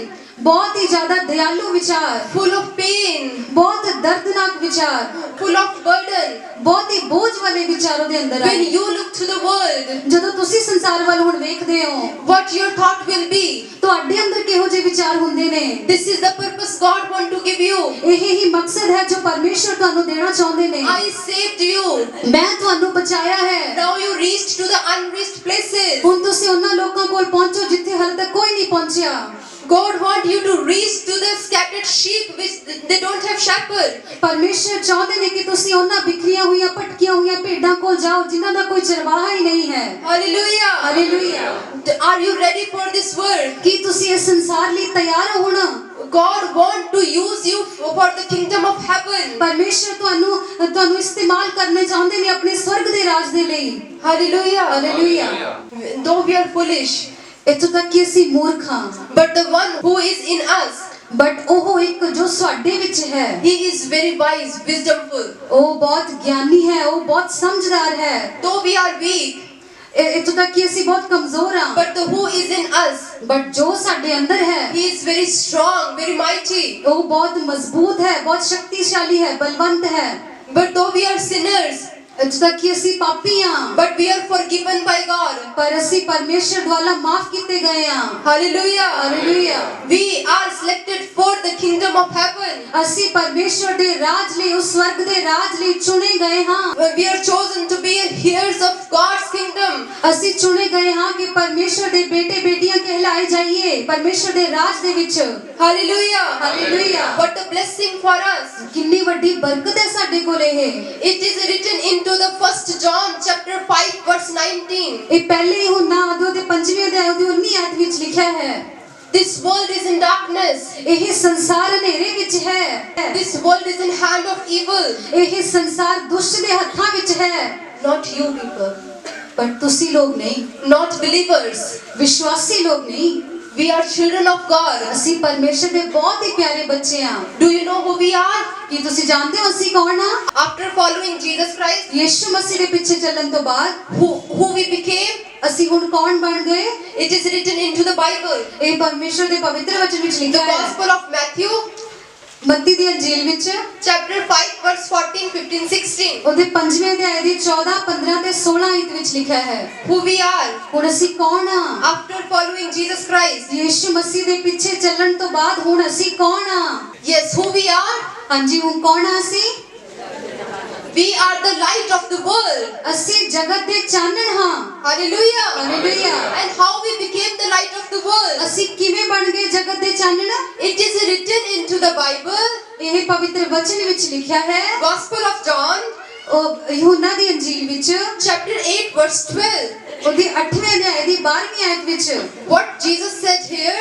Speaker 2: ਬਹੁਤ ਹੀ ਜ਼ਿਆਦਾ ਦਿਆਲੂ ਵਿਚਾਰ,
Speaker 1: full of pain,
Speaker 2: ਬਹੁਤ ਦਰਦਨਾਕ ਵਿਚਾਰ,
Speaker 1: full of burden.
Speaker 2: ਬਹੁਤ ਹੀ ਬੋਝ ਵਾਲੇ ਵਿਚਾਰ ਉਹਦੇ ਅੰਦਰ
Speaker 1: When
Speaker 2: ਆਏ।
Speaker 1: you look to the world,
Speaker 2: ਜਦੋਂ ਤੁਸੀਂ ਸੰਸਾਰ ਵੱਲ ਹੁਣ ਵੇਖਦੇ ਹੋ,
Speaker 1: what your thought will be.
Speaker 2: ਤੁਹਾਡੇ ਅੰਦਰ ਕਿਹੋ ਜਿਹੇ ਵਿਚਾਰ ਹੁੰਦੇ ਨੇ?
Speaker 1: This is the purpose God want to give you.
Speaker 2: ਇਹ ਹੀ ਮਕਸਦ ਹੈ ਜੋ ਪਰਮੇਸ਼ਰ ਤੁਹਾਨੂੰ ਦੇਣਾ ਚਾਹੁੰਦੇ ਨੇ।
Speaker 1: I saved you.
Speaker 2: ਮੈਂ ਤੁਹਾਨੂੰ ਬਚਾਇਆ ਹੈ।
Speaker 1: Now you reached to the unreached places.
Speaker 2: ਹੁਣ ਤੁਸੀਂ ਉਹਨਾਂ ਲੋਕਾਂ ਕੋਲ ਪਹੁੰਚੋ ਜਿੱਥੇ ਹਾਲੇ ਤੱਕ ਕੋਈ ਨਹੀਂ ਪਹੁੰਚਿਆ।
Speaker 1: God want you to reach to the scattered sheep which they don't have shepherd.
Speaker 2: ਪਰਮੇਸ਼ਰ ਚਾਹੁੰਦੇ ਨੇ ਕਿ ਤੁਸੀਂ ਉਹਨਾਂ ਬਿਖਰੀਆਂ ਹੋਈਆਂ ਭਟਕੀਆਂ ਹੋਈਆਂ ਭੇਡਾਂ ਕੋਲ ਜਾਓ ਜਿਨ੍ਹਾਂ ਦਾ ਕੋਈ ਚਰਵਾਹਾ ਹੀ ਨਹੀਂ ਹੈ।
Speaker 1: Hallelujah.
Speaker 2: Hallelujah.
Speaker 1: Are you ready for this world?
Speaker 2: ਕੀ ਤੁਸੀਂ ਇਸ ਸੰਸਾਰ ਲਈ ਤਿਆਰ ਹੋ ਹੁਣ?
Speaker 1: God want to use you for the kingdom of heaven.
Speaker 2: ਪਰਮੇਸ਼ਰ ਤੁਹਾਨੂੰ ਇਸਤੇਮਾਲ ਕਰਨੇ ਚਾਹੁੰਦੇ ਨੇ ਆਪਣੇ ਸਵਰਗ ਦੇ ਰਾਜ ਦੇ ਲਈ।
Speaker 1: Hallelujah.
Speaker 2: Hallelujah.
Speaker 1: Though we are foolish,
Speaker 2: ਇੱਥੋਂ ਤੱਕ ਕਿ ਅਸੀਂ ਮੂਰਖ ਹਾਂ,
Speaker 1: but the one who is in us,
Speaker 2: but ਉਹ ਇੱਕ ਜੋ ਸਾਡੇ ਵਿੱਚ ਹੈ,
Speaker 1: he is very wise, wisdomful.
Speaker 2: ਉਹ ਬਹੁਤ ਗਿਆਨੀ ਹੈ, ਉਹ ਬਹੁਤ ਸਮਝਦਾਰ ਹੈ।
Speaker 1: Though we are weak,
Speaker 2: ਇੱਥੋਂ ਤੱਕ ਕਿ ਅਸੀਂ ਬਹੁਤ ਕਮਜ਼ੋਰ ਹਾਂ,
Speaker 1: but the who is in us,
Speaker 2: but ਜੋ ਸਾਡੇ ਅੰਦਰ ਹੈ
Speaker 1: he is very strong, very mighty.
Speaker 2: ਉਹ ਬਹੁਤ ਮਜ਼ਬੂਤ ਹੈ, ਬਹੁਤ ਸ਼ਕਤੀਸ਼ਾਲੀ ਹੈ, ਬਲਵੰਤ ਹੈ।
Speaker 1: But though we are sinners,
Speaker 2: ਇੱਥੋਂ ਤੱਕ ਕਿ ਅਸੀਂ ਪਾਪੀ ਹਾਂ,
Speaker 1: but we are forgiven by God.
Speaker 2: ਪਰ ਅਸੀਂ ਪਰਮੇਸ਼ਰ ਦੁਆਰਾ ਮਾਫ ਕੀਤੇ ਗਏ ਹਾਂ।
Speaker 1: Hallelujah.
Speaker 2: Hallelujah.
Speaker 1: We are selected for the kingdom of heaven.
Speaker 2: ਅਸੀਂ ਪਰਮੇਸ਼ਰ ਦੇ ਰਾਜ ਲਈ, ਉਸ ਸਵਰਗ ਦੇ ਰਾਜ ਲਈ ਚੁਣੇ ਗਏ ਹਾਂ।
Speaker 1: We are chosen to be heirs of God's kingdom.
Speaker 2: ਅਸੀਂ ਚੁਣੇ ਗਏ ਹਾਂ ਕਿ ਪਰਮੇਸ਼ਰ ਦੇ ਬੇਟੇ ਬੇਟੀਆਂ ਕਹਿਲਾਏ ਜਾਈਏ ਪਰਮੇਸ਼ਰ ਦੇ ਰਾਜ ਦੇ ਵਿੱਚ।
Speaker 1: Hallelujah.
Speaker 2: Hallelujah.
Speaker 1: What a blessing for us.
Speaker 2: ਕਿੰਨੀ ਵੱਡੀ ਬਰਕਤ ਹੈ ਸਾਡੇ ਕੋਲ ਇਹ।
Speaker 1: It is written into the 1 John chapter 5 verse 19.
Speaker 2: ਇਹ ਪਹਿਲੇ ਹੀ ਹੁਣਾ ਉਹਦੇ 5ਵੇਂ ਅਧਿਆਇ ਦੀ 19 ਆਇਤ ਵਿੱਚ ਲਿਖਿਆ ਹੈ।
Speaker 1: This world is in darkness.
Speaker 2: ਇਹ ਸੰਸਾਰ ਹਨੇਰੇ ਵਿੱਚ ਹੈ।
Speaker 1: This world is in hand of evil.
Speaker 2: ਇਹ ਸੰਸਾਰ ਦੁਸ਼ਟ ਦੇ ਹੱਥਾਂ ਵਿੱਚ ਹੈ।
Speaker 1: Not you people.
Speaker 2: ਪਰ ਤੁਸੀਂ ਲੋਕ ਨਹੀਂ,
Speaker 1: Not believers.
Speaker 2: ਵਿਸ਼ਵਾਸੀ ਲੋਕ ਨਹੀਂ।
Speaker 1: We are children of God.
Speaker 2: ਅਸੀਂ ਪਰਮੇਸ਼ਰ ਦੇ ਬਹੁਤ ਹੀ ਪਿਆਰੇ ਬੱਚੇ ਹਾਂ।
Speaker 1: Do you know who we are?
Speaker 2: ਕੀ ਤੁਸੀਂ ਜਾਣਦੇ ਹੋ ਅਸੀਂ ਕੌਣ ਹਾਂ?
Speaker 1: After following Jesus Christ,
Speaker 2: ਯਿਸੂ ਮਸੀਹ ਦੇ ਪਿੱਛੇ ਚੱਲਣ ਤੋਂ ਬਾਅਦ
Speaker 1: who we became,
Speaker 2: ਅਸੀਂ ਹੁਣ ਕੌਣ ਬਣ ਗਏ?
Speaker 1: it is written into the Bible.
Speaker 2: ਇਹ ਪਰਮੇਸ਼ਰ ਦੇ ਪਵਿੱਤਰ ਵਚਨ ਵਿੱਚ
Speaker 1: The
Speaker 2: ਲਿਖਿਆ ਹੈ।
Speaker 1: Gospel of Matthew
Speaker 2: ਮੱਤੀ ਦੀ ਅੰਜੀਲ ਵਿੱਚ
Speaker 1: chapter 5 verse 14, 15, 16.
Speaker 2: ਉਹਦੇ 5ਵੇਂ ਅਧਿਆਇ ਦੀ 14, 15 ਤੇ 16 ਆਇਤ ਵਿੱਚ ਲਿਖਿਆ ਹੈ।
Speaker 1: Who we are
Speaker 2: ਹੁਣ ਅਸੀਂ ਕੌਣ ਹਾਂ?
Speaker 1: after following Jesus Christ.
Speaker 2: ਯਿਸੂ ਮਸੀਹ ਦੇ ਪਿੱਛੇ ਚੱਲਣ ਤੋਂ ਬਾਅਦ ਹੁਣ ਅਸੀਂ ਕੌਣ ਹਾਂ?
Speaker 1: Yes, who we are?
Speaker 2: ਹਾਂਜੀ ਹੁਣ ਕੌਣ ਹਾਂ ਅਸੀਂ?
Speaker 1: We are the light of the world.
Speaker 2: ਅਸੀਂ ਜਗਤ ਦੇ ਚਾਨਣ ਹਾਂ।
Speaker 1: Hallelujah.
Speaker 2: Hallelujah.
Speaker 1: And how we became the light of the world?
Speaker 2: ਅਸੀਂ ਕਿਵੇਂ ਬਣ ਗਏ ਜਗਤ ਦੇ ਚਾਨਣ?
Speaker 1: It is written into the Bible,
Speaker 2: ਇਹ ਪਵਿੱਤਰ ਵਚਨ ਵਿੱਚ ਲਿਖਿਆ ਹੈ।
Speaker 1: Gospel of John,
Speaker 2: ਉਹ ਯਹੂਨਾ ਦੀ ਅੰਜੀਲ ਵਿੱਚ
Speaker 1: chapter 8 verse 12.
Speaker 2: ਉਹਦੀ 8ਵੇਂ ਅਧਿਆਇ ਦੀ 12ਵੀਂ ਆਇਤ ਵਿੱਚ
Speaker 1: What Jesus said here,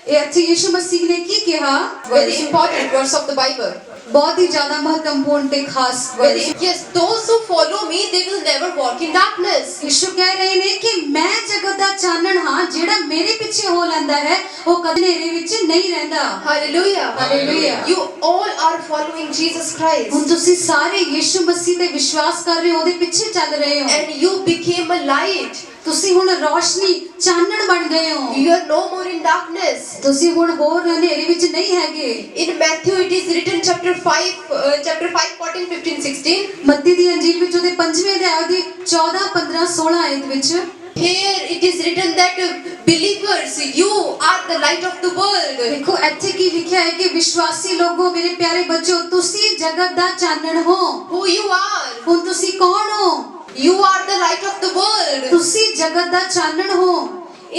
Speaker 2: ਇਹ ਇੱਥੇ ਯਿਸੂ ਮਸੀਹ ਨੇ ਕੀ ਕਿਹਾ?
Speaker 1: very important verse of the Bible.
Speaker 2: ਬਹੁਤ ਹੀ ਜ਼ਿਆਦਾ ਮਹੱਤਵਪੂਰਨ ਤੇ ਖਾਸ
Speaker 1: Very,
Speaker 2: verse.
Speaker 1: yes, those who follow me, they will never walk in darkness.
Speaker 2: ਯਿਸੂ ਕਹਿ ਰਹੇ ਨੇ ਕਿ ਮੈਂ ਜਗਤ ਦਾ ਚਾਨਣ ਹਾਂ, ਜਿਹੜਾ ਮੇਰੇ ਪਿੱਛੇ ਹੋ ਲੈਂਦਾ ਹੈ ਉਹ ਕਦੇ ਹਨੇਰੇ ਵਿੱਚ ਨਹੀਂ ਰਹਿੰਦਾ।
Speaker 1: Hallelujah.
Speaker 2: Hallelujah.
Speaker 1: You all are following Jesus Christ.
Speaker 2: ਹੁਣ ਤੁਸੀਂ ਸਾਰੇ ਯਿਸੂ ਮਸੀਹ ਤੇ ਵਿਸ਼ਵਾਸ ਕਰ ਰਹੇ ਹੋ, ਉਹਦੇ ਪਿੱਛੇ ਚੱਲ ਰਹੇ ਹੋ।
Speaker 1: And you became a light.
Speaker 2: ਤੁਸੀਂ ਹੁਣ ਰੌਸ਼ਨੀ ਚਾਨਣ ਬਣ ਗਏ ਹੋ।
Speaker 1: You are no more in darkness.
Speaker 2: ਤੁਸੀਂ ਹੁਣ ਹੋਰ ਹਨੇਰੇ ਵਿੱਚ ਨਹੀਂ ਹੈਗੇ।
Speaker 1: In Matthew it is written chapter 5 14, 15, 16.
Speaker 2: ਮੱਤੀ ਦੀ ਅੰਜੀਲ ਵਿੱਚ ਉਹਦੇ 5ਵੇਂ ਅਧਿਆਇ ਦੀ 14, 15, 16 ਆਇਤ ਵਿੱਚ
Speaker 1: Here it is written that believers, you are the light of the world.
Speaker 2: ਦੇਖੋ ਇੱਥੇ ਕੀ ਲਿਖਿਆ ਹੈ ਕਿ ਵਿਸ਼ਵਾਸੀ ਲੋਗੋ, ਮੇਰੇ ਪਿਆਰੇ ਬੱਚੋ, ਤੁਸੀਂ ਜਗਤ ਦਾ ਚਾਨਣ ਹੋ।
Speaker 1: Who you are?
Speaker 2: ਹੁਣ ਤੁਸੀਂ ਕੌਣ ਹੋ?
Speaker 1: You are the light of the world.
Speaker 2: ਤੁਸੀਂ ਜਗਤ ਦਾ ਚਾਨਣ ਹੋ।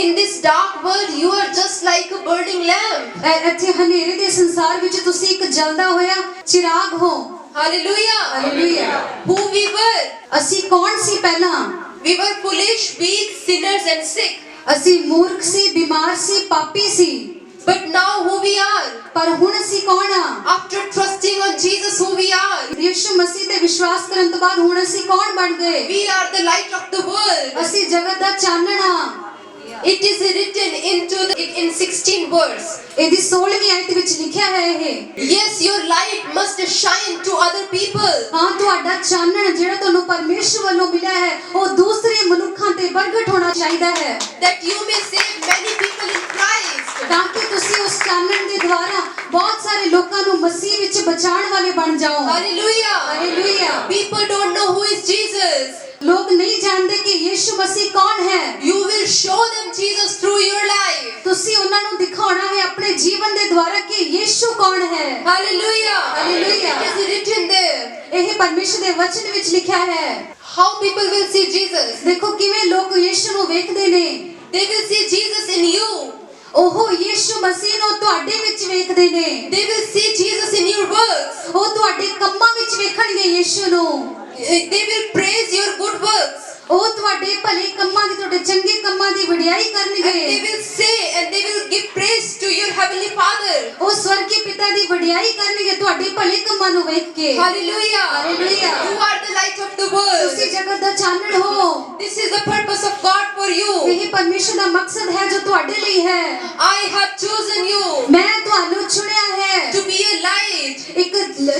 Speaker 1: In this dark world, you are just like a burning lamp.
Speaker 2: ਇੱਥੇ ਹਨੇਰੇ ਦੇ ਸੰਸਾਰ ਵਿੱਚ ਤੁਸੀਂ ਇੱਕ ਜਲਦਾ ਹੋਇਆ ਚਿਰਾਗ ਹੋ।
Speaker 1: Hallelujah.
Speaker 2: Hallelujah.
Speaker 1: Who we were?
Speaker 2: ਅਸੀਂ ਕੌਣ ਸੀ ਪਹਿਲਾਂ?
Speaker 1: We were foolish, weak, sinners and sick.
Speaker 2: ਅਸੀਂ ਮੂਰਖ ਸੀ, ਬਿਮਾਰ ਸੀ, ਪਾਪੀ ਸੀ।
Speaker 1: But now who we are?
Speaker 2: ਪਰ ਹੁਣ ਅਸੀਂ ਕੌਣ ਹਾਂ?
Speaker 1: After trusting on Jesus, who we are?
Speaker 2: ਯਿਸੂ ਮਸੀਹ ਤੇ ਵਿਸ਼ਵਾਸ ਕਰਨ ਤੋਂ ਬਾਅਦ ਹੁਣ ਅਸੀਂ ਕੌਣ ਬਣ ਗਏ?
Speaker 1: We are the light of the world.
Speaker 2: ਅਸੀਂ ਜਗਤ ਦਾ ਚਾਨਣ ਹਾਂ।
Speaker 1: It is written in 16 verse.
Speaker 2: ਇਹਦੀ 16ਵੀਂ ਆਇਤ ਵਿੱਚ ਲਿਖਿਆ ਹੈ ਇਹ।
Speaker 1: Yes, your light must shine to other people.
Speaker 2: ਹਾਂ, ਤੁਹਾਡਾ ਚਾਨਣ ਜਿਹੜਾ ਤੁਹਾਨੂੰ ਪਰਮੇਸ਼ਰ ਵੱਲੋਂ ਮਿਲਿਆ ਹੈ ਉਹ ਦੂਸਰੇ ਮਨੁੱਖਾਂ ਤੇ ਪ੍ਰਗਟ ਹੋਣਾ ਚਾਹੀਦਾ ਹੈ,
Speaker 1: That you may save many people in Christ.
Speaker 2: ਤਾਂ ਕਿ ਤੁਸੀਂ ਉਸ ਚਾਨਣ ਦੇ ਬਚਾਉਣ ਵਾਲੇ ਬਣ ਜਾਓ।
Speaker 1: Hallelujah.
Speaker 2: Hallelujah.
Speaker 1: People don't know who is Jesus.
Speaker 2: ਲੋਕ ਨਹੀਂ ਜਾਣਦੇ ਕਿ ਯੀਸ਼ੂ ਮਸੀਹ ਕੌਣ ਹੈ।
Speaker 1: You will show them Jesus through your life.
Speaker 2: ਤੁਸੀਂ ਉਹਨਾਂ ਨੂੰ ਦਿਖਾਉਣਾ ਹੈ ਆਪਣੇ ਜੀਵਨ ਦੇ ਦੁਆਰਾ ਕਿ ਯੀਸ਼ੂ ਕੌਣ ਹੈ।
Speaker 1: Hallelujah.
Speaker 2: Hallelujah.
Speaker 1: It is written there.
Speaker 2: ਇਹ ਪਰਮੇਸ਼ਰ ਦੇ ਵਚਨ ਵਿੱਚ ਲਿਖਿਆ ਹੈ।
Speaker 1: How people will see Jesus.
Speaker 2: ਦੇਖੋ ਕਿਵੇਂ ਲੋਕ ਯੀਸ਼ੂ ਨੂੰ ਵੇਖਦੇ ਨੇ।
Speaker 1: They will see Jesus in you.
Speaker 2: ਉਹ ਯੀਸ਼ੂ ਮਸੀਹ ਨੂੰ ਤੁਹਾਡੇ ਵਿੱਚ ਵੇਖਦੇ ਨੇ।
Speaker 1: They will see Jesus in your works.
Speaker 2: ਉਹ ਤੁਹਾਡੇ ਕੰਮਾਂ ਵਿੱਚ ਵੇਖਣਗੇ ਯੀਸ਼ੂ ਨੂੰ।
Speaker 1: They will praise your good works.
Speaker 2: ਉਹ ਤੁਹਾਡੇ ਭਲੇ ਕੰਮਾਂ ਦੀ, ਤੁਹਾਡੇ ਚੰਗੇ ਕੰਮਾਂ ਦੀ ਵਡਿਆਈ
Speaker 1: And they
Speaker 2: ਕਰਨਗੇ।
Speaker 1: will say and they will give praise to your heavenly Father.
Speaker 2: ਉਹ ਸਵਰਗੀ ਪਿਤਾ ਦੀ ਵਡਿਆਈ ਕਰਨਗੇ ਤੁਹਾਡੇ ਭਲੇ ਕੰਮਾਂ ਨੂੰ ਵੇਖ ਕੇ।
Speaker 1: Hallelujah.
Speaker 2: Hallelujah.
Speaker 1: You are the light of the world.
Speaker 2: ਤੁਸੀਂ ਜਗਤ ਦਾ ਚਾਨਣ ਹੋ।
Speaker 1: This is the purpose of God for you.
Speaker 2: ਇਹ ਪਰਮੇਸ਼ਰ ਦਾ ਮਕਸਦ ਹੈ ਜੋ ਤੁਹਾਡੇ ਲਈ ਹੈ।
Speaker 1: I have chosen you
Speaker 2: ਮੈਂ ਤੁਹਾਨੂੰ ਚੁਣਿਆ ਹੈ
Speaker 1: to be a light.
Speaker 2: ਇੱਕ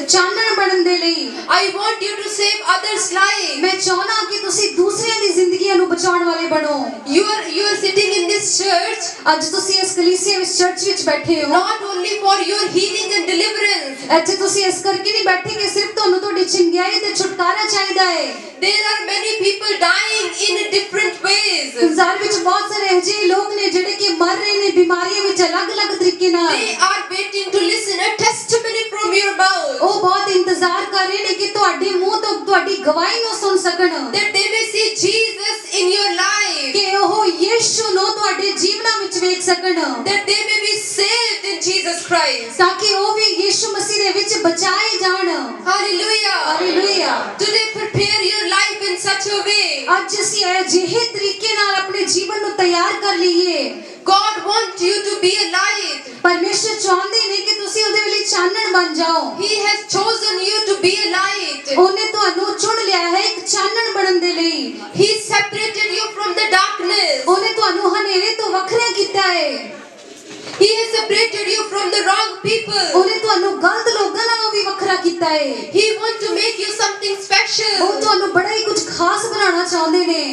Speaker 2: ਚਾਨਣ ਬਣਨ ਦੇ ਲਈ।
Speaker 1: I want you to save others' lives.
Speaker 2: ਮੈਂ ਚਾਹਨਾ ਕਿ ਤੁਸੀਂ ਦੂਸਰਿਆਂ ਦੀ ਜ਼ਿੰਦਗੀਆਂ ਨੂੰ ਬਚਾਉਣ ਵਾਲੇ ਬਣੋ।
Speaker 1: You are sitting in this church
Speaker 2: ਅੱਜ ਤੁਸੀਂ ਇਸ ਕਲੀਸਿਆ ਵਿੱਚ ਚਰਚ ਵਿੱਚ ਬੈਠੇ ਹੋ।
Speaker 1: not only for your healing and deliverance.
Speaker 2: ਇੱਥੇ ਤੁਸੀਂ ਇਸ ਕਰਕੇ ਨਹੀਂ ਬੈਠੇ ਕਿ ਸਿਰਫ ਤੁਹਾਨੂੰ ਤੁਹਾਡੀ ਚੰਗਿਆਈ ਤੇ ਛੁਟਕਾਰਾ ਚਾਹੀਦਾ ਹੈ।
Speaker 1: There are many people dying in different ways.
Speaker 2: ਸੰਸਾਰ ਵਿੱਚ ਬਹੁਤ ਸਾਰੇ ਅਜਿਹੇ ਲੋਕ ਨੇ ਜਿਹੜੇ ਕਿ ਮਰ ਰਹੇ ਨੇ ਬਿਮਾਰੀਆਂ ਵਿੱਚ ਅਲੱਗ-ਅਲੱਗ ਤਰੀਕੇ ਨਾਲ।
Speaker 1: They are waiting to listen a testimony from your mouth.
Speaker 2: ਉਹ ਬਹੁਤ ਇੰਤਜ਼ਾਰ ਕਰ ਰਹੇ ਨੇ ਕਿ ਤੁਹਾਡੇ ਮੂੰਹ ਤੋਂ ਤੁਹਾਡੀ ਗਵਾਹੀ ਨੂੰ ਸੁਣ ਸਕਣ।
Speaker 1: That they may see Jesus in your life.
Speaker 2: ਕਿ ਉਹ ਯੀਸ਼ੂ ਨੂੰ ਤੁਹਾਡੇ ਜੀਵਨਾਂ ਵਿੱਚ ਵੇਖ ਸਕਣ।
Speaker 1: That they may be saved in Jesus Christ.
Speaker 2: ਤਾਂ ਕਿ ਉਹ ਵੀ ਯੀਸ਼ੂ ਮਸੀਹ ਦੇ ਵਿੱਚ ਬਚਾਏ ਜਾਣ।
Speaker 1: Hallelujah.
Speaker 2: Hallelujah.
Speaker 1: Today prepare your life in such a way.
Speaker 2: ਅੱਜ ਅਸੀਂ ਅਜਿਹੇ ਤਰੀਕੇ ਨਾਲ ਆਪਣੇ ਜੀਵਨ ਨੂੰ ਤਿਆਰ ਕਰ ਲਈਏ।
Speaker 1: God wants you to be a light.
Speaker 2: ਪਰਮੇਸ਼ਰ ਚਾਹੁੰਦੇ ਨੇ ਕਿ ਤੁਸੀਂ ਉਹਦੇ ਲਈ ਚਾਨਣ ਬਣ ਜਾਓ।
Speaker 1: He has chosen you to be a light.
Speaker 2: ਉਹਨੇ ਤੁਹਾਨੂੰ ਚੁਣ ਲਿਆ ਹੈ ਇੱਕ ਚਾਨਣ ਬਣਨ ਦੇ ਲਈ।
Speaker 1: He separated you from the darkness.
Speaker 2: ਉਹਨੇ ਤੁਹਾਨੂੰ ਹਨੇਰੇ ਤੋਂ ਵੱਖਰਾ ਕੀਤਾ ਹੈ।
Speaker 1: He has separated you from the wrong people.
Speaker 2: ਉਹਨੇ ਤੁਹਾਨੂੰ ਗਲਤ ਲੋਕਾਂ ਨਾਲੋਂ ਵੀ ਵੱਖਰਾ ਕੀਤਾ ਹੈ।
Speaker 1: He wants to make you something
Speaker 2: ਉਹ
Speaker 1: special.
Speaker 2: ਤੁਹਾਨੂੰ ਬੜਾ ਹੀ ਕੁਝ ਖਾਸ ਬਣਾਉਣਾ ਚਾਹੁੰਦੇ ਨੇ।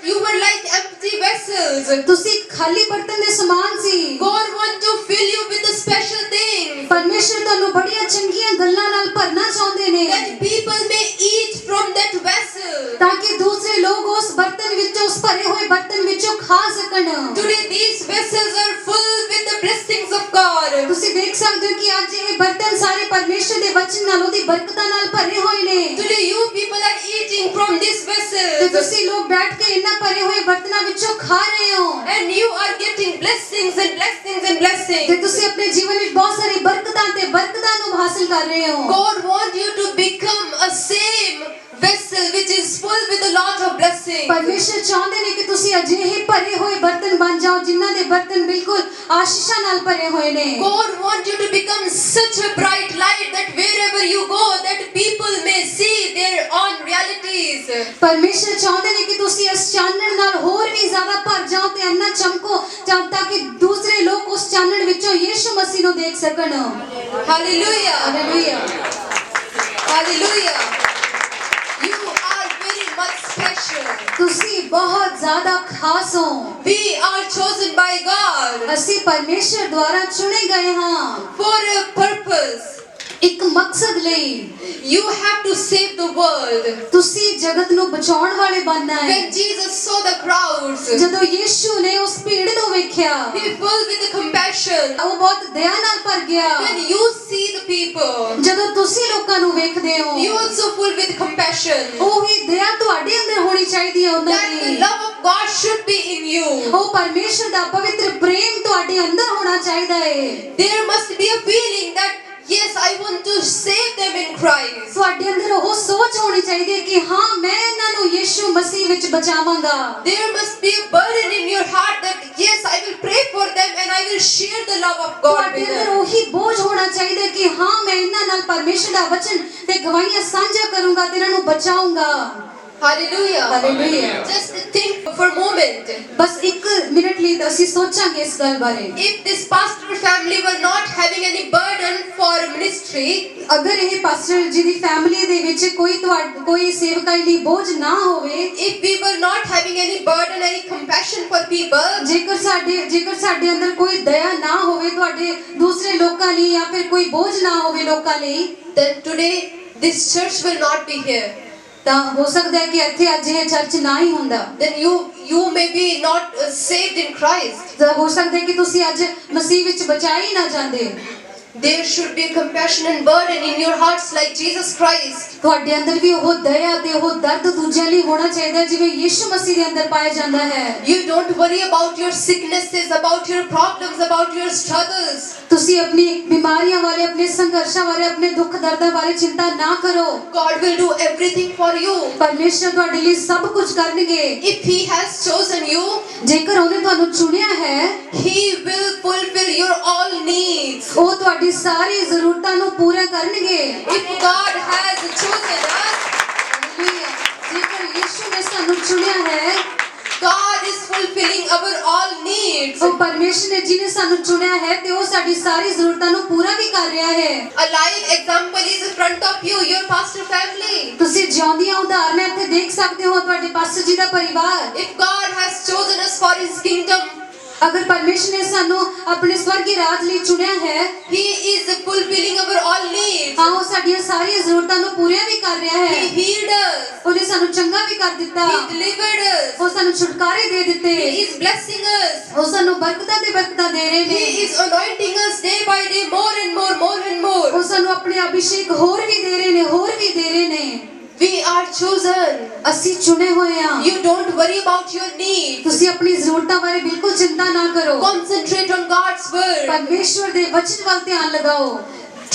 Speaker 1: You were like empty vessels.
Speaker 2: ਤੁਸੀਂ ਖਾਲੀ ਬਰਤਨ ਦੇ ਸਮਾਨ ਸੀ।
Speaker 1: God wants to fill you with the special things.
Speaker 2: ਪਰਮੇਸ਼ਰ ਤੁਹਾਨੂੰ ਬੜੀਆਂ ਚੰਗੀਆਂ ਗੱਲਾਂ ਨਾਲ ਭਰਨਾ ਚਾਹੁੰਦੇ ਨੇ
Speaker 1: That people may eat from that vessel.
Speaker 2: ਤਾਂ ਕਿ ਦੂਸਰੇ ਲੋਕ ਉਸ ਬਰਤਨ ਵਿੱਚੋਂ, ਉਸ ਭਰੇ ਹੋਏ ਬਰਤਨ ਵਿੱਚੋਂ ਖਾ ਸਕਣ।
Speaker 1: Today these vessels are full with the blessings of God.
Speaker 2: ਤੁਸੀਂ ਦੇਖ ਸਕਦੇ ਹੋ ਕਿ ਅੱਜ ਇਹ ਬਰਤਨ ਸਾਰੇ ਪਰਮੇਸ਼ਰ ਦੇ ਵਚਨ ਨਾਲ, ਉਹਦੀ ਬਰਕਤਾਂ ਨਾਲ ਭਰੇ ਹੋਏ ਨੇ।
Speaker 1: Today you people are eating from these
Speaker 2: ਤੇ
Speaker 1: vessels.
Speaker 2: ਤੁਸੀਂ ਲੋਕ ਬੈਠ ਕੇ ਇਹਨਾਂ ਭਰੇ ਹੋਏ ਬਰਤਨਾਂ ਵਿੱਚੋਂ ਖਾ ਰਹੇ ਹੋ।
Speaker 1: And you are getting blessings and blessings and
Speaker 2: ਤੇ
Speaker 1: blessings.
Speaker 2: ਤੁਸੀਂ ਆਪਣੇ ਜੀਵਨ ਵਿੱਚ ਬਹੁਤ ਸਾਰੀ ਬਰਕਤਾਂ ਤੇ ਬਰਕਤਾਂ ਨੂੰ ਹਾਸਲ ਕਰ ਰਹੇ ਹੋ।
Speaker 1: God wants you to become a same vessel which is full with a lot of blessings.
Speaker 2: ਪਰਮੇਸ਼ਰ ਚਾਹੁੰਦੇ ਨੇ ਕਿ ਤੁਸੀਂ ਅਜਿਹੇ ਭਰੇ ਹੋਏ ਬਰਤਨ ਬਣ ਜਾਓ ਜਿਨ੍ਹਾਂ ਦੇ ਬਰਤਨ ਬਿਲਕੁਲ ਆਸ਼ੀਸ਼ਾਂ ਨਾਲ ਭਰੇ ਹੋਏ ਨੇ।
Speaker 1: God wants you to become such a bright light that wherever you go, that people may see their own realities.
Speaker 2: ਪਰਮੇਸ਼ਰ ਚਾਹੁੰਦੇ ਨੇ ਕਿ ਤੁਸੀਂ ਇਸ ਚਾਨਣ ਨਾਲ ਹੋਰ ਵੀ ਜ਼ਿਆਦਾ ਭਰ ਜਾਓ ਤੇ ਇੰਨਾ ਚਮਕੋ ਤਾਂ ਕਿ ਦੂਸਰੇ ਲੋਕ ਉਸ ਚਾਨਣ ਵਿੱਚੋਂ ਯੀਸ਼ੂ ਮਸੀਹ ਨੂੰ ਦੇਖ ਸਕਣ।
Speaker 1: Hallelujah.
Speaker 2: Hallelujah.
Speaker 1: Hallelujah. You are very much special.
Speaker 2: ਤੁਸੀਂ ਬਹੁਤ ਜ਼ਿਆਦਾ ਖਾਸ ਹੋ।
Speaker 1: We are chosen by God
Speaker 2: ਅਸੀਂ ਪਰਮੇਸ਼ਰ ਦੁਆਰਾ ਚੁਣੇ ਗਏ ਹਾਂ
Speaker 1: for a purpose.
Speaker 2: ਇੱਕ ਮਕਸਦ ਲਈ।
Speaker 1: You have to save the world.
Speaker 2: ਤੁਸੀਂ ਜਗਤ ਨੂੰ ਬਚਾਉਣ ਵਾਲੇ ਬਣਨਾ ਹੈ।
Speaker 1: When Jesus saw the crowds,
Speaker 2: ਜਦੋਂ ਯੀਸ਼ੂ ਨੇ ਉਸ ਭੀੜ ਨੂੰ ਵੇਖਿਆ,
Speaker 1: he filled with the compassion.
Speaker 2: ਉਹ ਬਹੁਤ ਦਇਆ ਨਾਲ ਭਰ ਗਿਆ।
Speaker 1: When you see the people,
Speaker 2: ਜਦੋਂ ਤੁਸੀਂ ਲੋਕਾਂ ਨੂੰ ਵੇਖਦੇ ਹੋ,
Speaker 1: you also full with compassion.
Speaker 2: ਉਹੀ ਦਇਆ ਤੁਹਾਡੇ ਅੰਦਰ ਹੋਣੀ ਚਾਹੀਦੀ ਹੈ ਉਹਨਾਂ
Speaker 1: That the
Speaker 2: the.
Speaker 1: love of God should be in you.
Speaker 2: ਉਹ ਪਰਮੇਸ਼ਰ ਦਾ ਪਵਿੱਤਰ ਪ੍ਰੇਮ ਤੁਹਾਡੇ ਅੰਦਰ ਹੋਣਾ ਚਾਹੀਦਾ ਹੈ।
Speaker 1: There must be a feeling that yes, I want to save them in Christ.
Speaker 2: ਤੁਹਾਡੇ ਅੰਦਰ ਉਹ ਸੋਚ ਹੋਣੀ ਚਾਹੀਦੀ ਹੈ ਕਿ ਹਾਂ ਮੈਂ ਇਹਨਾਂ ਨੂੰ ਯੀਸ਼ੂ ਮਸੀਹ ਵਿੱਚ ਬਚਾਵਾਂਗਾ।
Speaker 1: There must be a burden in your heart that yes, I will pray for them and I will share the love of God
Speaker 2: ਤੁਹਾਡੇ
Speaker 1: with
Speaker 2: ਅੰਦਰ
Speaker 1: them.
Speaker 2: ਉਹੀ ਬੋਝ ਹੋਣਾ ਚਾਹੀਦਾ ਹੈ ਕਿ ਹਾਂ ਮੈਂ ਇਹਨਾਂ ਨਾਲ ਪਰਮੇਸ਼ਰ ਦਾ ਵਚਨ ਤੇ ਗਵਾਹੀਆਂ ਸਾਂਝਾ ਕਰੂੰਗਾ ਤੇ ਇਹਨਾਂ ਨੂੰ ਬਚਾਊਂਗਾ।
Speaker 1: Hallelujah.
Speaker 2: Hallelujah.
Speaker 1: Just think for a moment.
Speaker 2: ਬਸ ਇੱਕ ਮਿੰਟ ਲਈ ਅਸੀਂ ਸੋਚਾਂਗੇ ਇਸ ਗੱਲ ਬਾਰੇ।
Speaker 1: If this pastor family were not having any burden for ministry,
Speaker 2: ਅਗਰ ਇਹ ਪਾਸਟਰ ਜੀ ਦੀ ਫੈਮਿਲੀ ਦੇ ਵਿੱਚ ਕੋਈ ਸੇਵਕਾਈ ਲਈ ਬੋਝ ਨਾ ਹੋਵੇ,
Speaker 1: if we were not having any burden, any compassion for people,
Speaker 2: ਜੇਕਰ ਸਾਡੇ ਅੰਦਰ ਕੋਈ ਦਇਆ ਨਾ ਹੋਵੇ ਤੁਹਾਡੇ ਦੂਸਰੇ ਲੋਕਾਂ ਲਈ ਜਾਂ ਫਿਰ ਕੋਈ ਬੋਝ ਨਾ ਹੋਵੇ ਲੋਕਾਂ ਲਈ,
Speaker 1: then today this church will not be here.
Speaker 2: ਤਾਂ ਹੋ ਸਕਦਾ ਹੈ ਕਿ ਇੱਥੇ ਅੱਜ ਇਹ ਚਰਚ ਨਾ ਹੀ ਹੁੰਦਾ।
Speaker 1: Then you may be not saved in Christ.
Speaker 2: ਤਾਂ ਹੋ ਸਕਦਾ ਹੈ ਕਿ ਤੁਸੀਂ ਅੱਜ ਮਸੀਹ ਵਿੱਚ ਬਚਾਏ ਹੀ ਨਾ ਜਾਂਦੇ।
Speaker 1: There should be compassion and burden in your hearts like Jesus Christ.
Speaker 2: ਤੁਹਾਡੇ ਅੰਦਰ ਵੀ ਉਹ ਦਇਆ ਤੇ ਉਹ ਦਰਦ ਦੂਜਿਆਂ ਲਈ ਹੋਣਾ ਚਾਹੀਦਾ ਜਿਵੇਂ ਯਿਸੂ ਮਸੀਹ ਦੇ ਅੰਦਰ ਪਾਇਆ ਜਾਂਦਾ ਹੈ।
Speaker 1: You don't worry about your sicknesses, about your problems, about your struggles.
Speaker 2: ਤੁਸੀਂ ਆਪਣੀ ਬਿਮਾਰੀਆਂ ਬਾਰੇ, ਆਪਣੇ ਸੰਘਰਸ਼ਾਂ ਬਾਰੇ, ਆਪਣੇ ਦੁੱਖ ਦਰਦਾਂ ਬਾਰੇ ਚਿੰਤਾ ਨਾ ਕਰੋ।
Speaker 1: God will do everything for you.
Speaker 2: ਪਰਮੇਸ਼ਰ ਤੁਹਾਡੇ ਲਈ ਸਭ ਕੁਝ ਕਰਨਗੇ।
Speaker 1: If He has chosen you,
Speaker 2: ਜੇਕਰ ਉਹਨੇ ਤੁਹਾਨੂੰ ਚੁਣਿਆ ਹੈ,
Speaker 1: He will fulfill your all needs.
Speaker 2: ਉਹ ਤੁਹਾਡੀ ਸਾਰੀ ਜ਼ਰੂਰਤਾਂ ਨੂੰ ਪੂਰਾ ਕਰਨਗੇ।
Speaker 1: If God has chosen us,
Speaker 2: ਜੇਕਰ ਯਿਸੂ ਨੇ ਸਾਨੂੰ ਚੁਣਿਆ ਹੈ,
Speaker 1: God is fulfilling our all needs.
Speaker 2: ਉਹ ਪਰਮੇਸ਼ਰ ਨੇ ਜਿਹਨੇ ਸਾਨੂੰ ਚੁਣਿਆ ਹੈ ਤੇ ਉਹ ਸਾਡੀ ਸਾਰੀ ਜ਼ਰੂਰਤਾਂ ਨੂੰ ਪੂਰਾ ਵੀ ਕਰ ਰਿਹਾ ਹੈ।
Speaker 1: A live example is in front of you, your pastor family.
Speaker 2: ਤੁਸੀਂ ਜਿਉਂਦੀਆਂ ਉਦਾਹਰਨਾਂ ਇੱਥੇ ਦੇਖ ਸਕਦੇ ਹੋ ਤੁਹਾਡੇ ਪਾਸਟਰ ਜੀ ਦਾ ਪਰਿਵਾਰ।
Speaker 1: If God has chosen us for His kingdom,
Speaker 2: ਅਗਰ ਪਰਮੇਸ਼ਰ ਨੇ ਸਾਨੂੰ ਆਪਣੇ ਸਵਰਗੀ ਰਾਜ ਲਈ ਚੁਣਿਆ ਹੈ,
Speaker 1: He is fulfilling our all needs.
Speaker 2: ਹਾਂ ਉਹ ਸਾਡੀਆਂ ਸਾਰੀਆਂ ਜ਼ਰੂਰਤਾਂ ਨੂੰ ਪੂਰੀਆਂ ਵੀ ਕਰ ਰਿਹਾ
Speaker 1: He
Speaker 2: ਹੈ।
Speaker 1: healed us.
Speaker 2: ਉਹਨੇ ਸਾਨੂੰ ਚੰਗਾ ਵੀ ਕਰ ਦਿੱਤਾ,
Speaker 1: He delivered us.
Speaker 2: ਉਹ ਸਾਨੂੰ ਛੁਟਕਾਰੇ ਦੇ ਦਿੱਤੇ,
Speaker 1: He is blessing us.
Speaker 2: ਉਹ ਸਾਨੂੰ ਬਰਕਤਾਂ ਤੇ ਬਰਕਤਾਂ ਦੇ ਰਹੇ
Speaker 1: He
Speaker 2: ਨੇ,
Speaker 1: is anointing us day by day more and more, more and more.
Speaker 2: ਉਹ ਸਾਨੂੰ ਆਪਣੇ ਅਭਿਸ਼ੇਕ ਹੋਰ ਵੀ ਦੇ ਰਹੇ ਨੇ, ਹੋਰ ਵੀ ਦੇ ਰਹੇ ਨੇ।
Speaker 1: We are chosen.
Speaker 2: ਅਸੀਂ ਚੁਣੇ ਹੋਏ ਹਾਂ।
Speaker 1: You don't worry about your needs.
Speaker 2: ਤੁਸੀਂ ਆਪਣੀ ਜ਼ਰੂਰਤਾਂ ਬਾਰੇ ਬਿਲਕੁਲ ਚਿੰਤਾ ਨਾ ਕਰੋ।
Speaker 1: Concentrate on God's word.
Speaker 2: ਪਰਮੇਸ਼ਵਰ ਦੇ ਵਚਨ ਵੱਲ ਧਿਆਨ ਲਗਾਓ।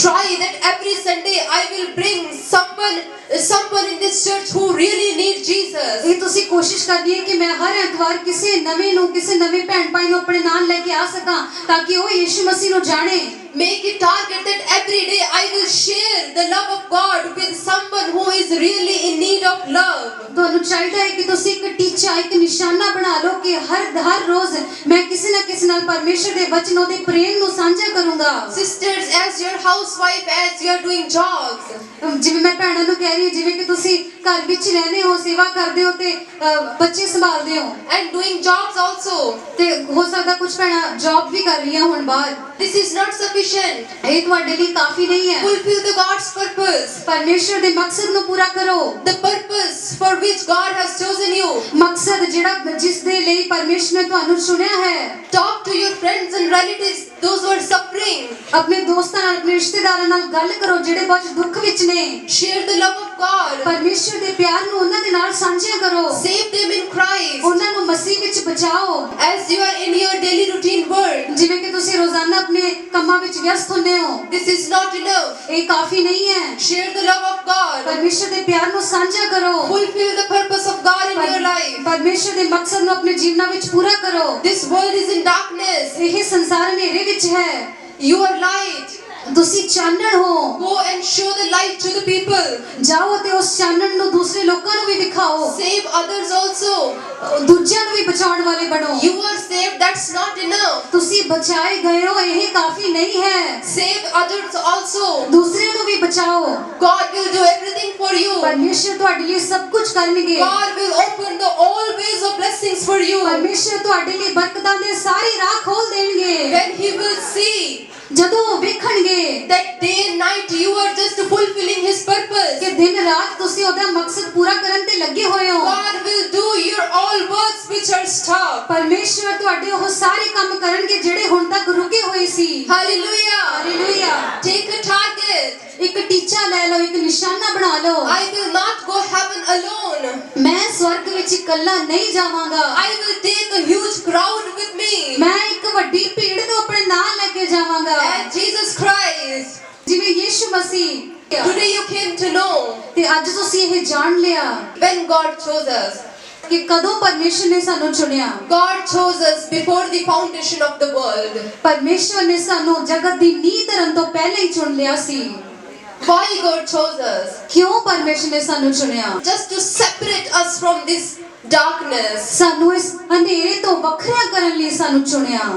Speaker 1: Try that every Sunday I will bring someone in this church who really needs Jesus.
Speaker 2: ਇਹ ਤੁਸੀਂ ਕੋਸ਼ਿਸ਼ ਕਰਨੀ ਹੈ ਕਿ ਮੈਂ ਹਰ ਐਤਵਾਰ ਕਿਸੇ ਨਵੇਂ ਭੈਣ ਭਾਈ ਨੂੰ ਆਪਣੇ ਨਾਲ ਲੈ ਕੇ ਆ ਸਕਾਂ ਤਾਂ ਕਿ ਉਹ ਯਿਸੂ ਮਸੀਹ ਨੂੰ ਜਾਣੇ।
Speaker 1: Make it target that every day I will share the love of God with someone who is really in need of love.
Speaker 2: ਤੁਹਾਨੂੰ ਚਾਹੀਦਾ ਹੈ ਕਿ ਤੁਸੀਂ ਇੱਕ ਟੀਚਾ, ਇੱਕ ਨਿਸ਼ਾਨਾ ਬਣਾ ਲਓ ਕਿ ਹਰ ਰੋਜ਼ ਮੈਂ ਕਿਸੇ ਨਾ ਕਿਸੇ ਨਾਲ ਪਰਮੇਸ਼ਰ ਦੇ ਵਚਨ, ਉਹਦੇ ਪ੍ਰੇਮ ਨੂੰ ਸਾਂਝਾ ਕਰੂੰਗਾ।
Speaker 1: Sisters, as your housewife, as you are doing jobs,
Speaker 2: ਜਿਵੇਂ ਮੈਂ ਭੈਣਾਂ ਨੂੰ ਕਹਿ ਰਹੀ ਹਾਂ, ਜਿਵੇਂ ਕਿ ਤੁਸੀਂ ਘਰ ਵਿੱਚ ਰਹਿੰਦੇ ਹੋ, ਸੇਵਾ ਕਰਦੇ ਹੋ ਤੇ ਬੱਚੇ ਸੰਭਾਲਦੇ ਹੋ,
Speaker 1: and doing jobs also,
Speaker 2: ਤੇ ਹੋ ਸਕਦਾ ਕੁਝ ਭੈਣਾਂ ਜੌਬ ਵੀ ਕਰ ਰਹੀਆਂ ਹੁਣ ਬਾਹਰ।
Speaker 1: this is not sufficient.
Speaker 2: ਇਹ ਤੁਹਾਡੇ ਲਈ ਕਾਫੀ ਨਹੀਂ ਹੈ।
Speaker 1: Fulfill the God's purpose.
Speaker 2: ਪਰਮੇਸ਼ਰ ਦੇ ਮਕਸਦ ਨੂੰ ਪੂਰਾ ਕਰੋ।
Speaker 1: The purpose for which God has chosen you.
Speaker 2: ਮਕਸਦ ਜਿਹੜਾ ਜਿਸ ਦੇ ਲਈ ਪਰਮੇਸ਼ਰ ਨੇ ਤੁਹਾਨੂੰ ਚੁਣਿਆ ਹੈ।
Speaker 1: Talk to your friends and relatives, those who are suffering.
Speaker 2: ਆਪਣੇ ਦੋਸਤਾਂ ਨਾਲ, ਆਪਣੇ ਰਿਸ਼ਤੇਦਾਰਾਂ ਨਾਲ ਗੱਲ ਕਰੋ ਜਿਹੜੇ ਬਹੁਤ ਦੁੱਖ ਵਿੱਚ ਨੇ।
Speaker 1: Share the love of God.
Speaker 2: ਪਰਮੇਸ਼ਰ ਦੇ ਪਿਆਰ ਨੂੰ ਉਹਨਾਂ ਦੇ ਨਾਲ ਸਾਂਝਾ ਕਰੋ।
Speaker 1: Save them in Christ.
Speaker 2: ਉਹਨਾਂ ਨੂੰ ਮਸੀਹ ਵਿੱਚ ਬਚਾਓ।
Speaker 1: As you are in your daily routine work,
Speaker 2: ਜਿਵੇਂ ਕਿ ਤੁਸੀਂ ਰੋਜ਼ਾਨਾ ਆਪਣੇ ਕੰਮਾਂ ਵਿੱਚ ਵਿਅਸਤ ਹੁੰਦੇ ਹੋ,
Speaker 1: this is not enough.
Speaker 2: ਇਹ ਕਾਫੀ ਨਹੀਂ ਹੈ।
Speaker 1: Share the love of God.
Speaker 2: ਪਰਮੇਸ਼ਰ ਦੇ ਪਿਆਰ ਨੂੰ ਸਾਂਝਾ ਕਰੋ।
Speaker 1: Fulfill the purpose of God in your life.
Speaker 2: ਪਰਮੇਸ਼ਰ ਦੇ ਮਕਸਦ ਨੂੰ ਆਪਣੇ ਜੀਵਨਾਂ ਵਿੱਚ ਪੂਰਾ ਕਰੋ।
Speaker 1: This world is in darkness.
Speaker 2: ਇਹ ਸੰਸਾਰ ਹਨੇਰੇ ਵਿੱਚ ਹੈ।
Speaker 1: You are light.
Speaker 2: ਤੁਸੀਂ ਚਾਨਣ ਹੋ।
Speaker 1: Go and show the light to the people.
Speaker 2: ਜਾਓ ਤੇ ਉਸ ਚਾਨਣ ਨੂੰ ਦੂਸਰੇ ਲੋਕਾਂ ਨੂੰ ਵੀ ਦਿਖਾਓ।
Speaker 1: Save others also.
Speaker 2: ਦੂਜਿਆਂ ਨੂੰ ਵੀ ਬਚਾਉਣ ਵਾਲੇ ਬਣੋ।
Speaker 1: You are saved, that's not enough.
Speaker 2: ਤੁਸੀਂ ਬਚਾਏ ਗਏ ਹੋ, ਇਹ ਕਾਫੀ ਨਹੀਂ ਹੈ।
Speaker 1: Save others also.
Speaker 2: ਦੂਸਰਿਆਂ ਨੂੰ ਵੀ ਬਚਾਓ।
Speaker 1: God will do everything for you.
Speaker 2: ਪਰਮੇਸ਼ਰ ਤੁਹਾਡੇ ਲਈ ਸਭ ਕੁਝ ਕਰਨਗੇ।
Speaker 1: God will open the all ways of blessings for you.
Speaker 2: ਪਰਮੇਸ਼ਰ ਤੁਹਾਡੇ ਲਈ ਬਰਕਤਾਂ ਦੇ ਸਾਰੇ ਰਾਹ ਖੋਲ ਦੇਣਗੇ।
Speaker 1: When He will see
Speaker 2: ਜਦੋਂ ਉਹ ਵੇਖਣਗੇ
Speaker 1: that day and night you are just fulfilling His purpose,
Speaker 2: ਕਿ ਦਿਨ ਰਾਤ ਤੁਸੀਂ ਉਹਦਾ ਮਕਸਦ ਪੂਰਾ ਕਰਨ ਤੇ ਲੱਗੇ ਹੋਏ ਹੋ।
Speaker 1: God will do your all works which are stopped.
Speaker 2: ਪਰਮੇਸ਼ਰ ਤੁਹਾਡੇ ਉਹ ਸਾਰੇ ਕੰਮ ਕਰਨਗੇ ਜਿਹੜੇ ਹੁਣ ਤੱਕ ਰੁਕੇ ਹੋਏ ਸੀ।
Speaker 1: Hallelujah.
Speaker 2: Hallelujah.
Speaker 1: Take a target.
Speaker 2: ਇੱਕ ਟੀਚਾ ਲੈ ਲਓ, ਇੱਕ ਨਿਸ਼ਾਨਾ ਬਣਾ ਲਓ।
Speaker 1: I will not go heaven alone.
Speaker 2: ਮੈਂ ਸਵਰਗ ਵਿੱਚ ਇਕੱਲਾ ਨਹੀਂ ਜਾਵਾਂਗਾ।
Speaker 1: I will take a huge crowd with me.
Speaker 2: ਮੈਂ ਇੱਕ ਵੱਡੀ ਭੀੜ ਨੂੰ ਆਪਣੇ ਨਾਲ ਲੈ ਕੇ ਜਾਵਾਂਗਾ।
Speaker 1: And Jesus Christ.
Speaker 2: ਜਿਵੇਂ ਯਿਸੂ ਮਸੀਹ।
Speaker 1: Today you came to know
Speaker 2: ਤੇ ਅੱਜ ਤੁਸੀਂ ਇਹ ਜਾਣ ਲਿਆ
Speaker 1: when God chose us.
Speaker 2: ਕਿ ਕਦੋਂ ਪਰਮੇਸ਼ਰ ਨੇ ਸਾਨੂੰ ਚੁਣਿਆ।
Speaker 1: God chose us before the foundation of the world.
Speaker 2: ਪਰਮੇਸ਼ਰ ਨੇ ਸਾਨੂੰ ਜਗਤ ਦੀ ਨੀਂਹ ਧਰਨ ਤੋਂ ਪਹਿਲਾਂ ਹੀ ਚੁਣ ਲਿਆ ਸੀ।
Speaker 1: Why God chose us?
Speaker 2: ਕਿਉਂ ਪਰਮੇਸ਼ਰ ਨੇ ਸਾਨੂੰ ਚੁਣਿਆ?
Speaker 1: Just to separate us from this darkness.
Speaker 2: ਸਾਨੂੰ ਇਸ ਹਨੇਰੇ ਤੋਂ ਵੱਖਰਾ ਕਰਨ ਲਈ ਸਾਨੂੰ ਚੁਣਿਆ।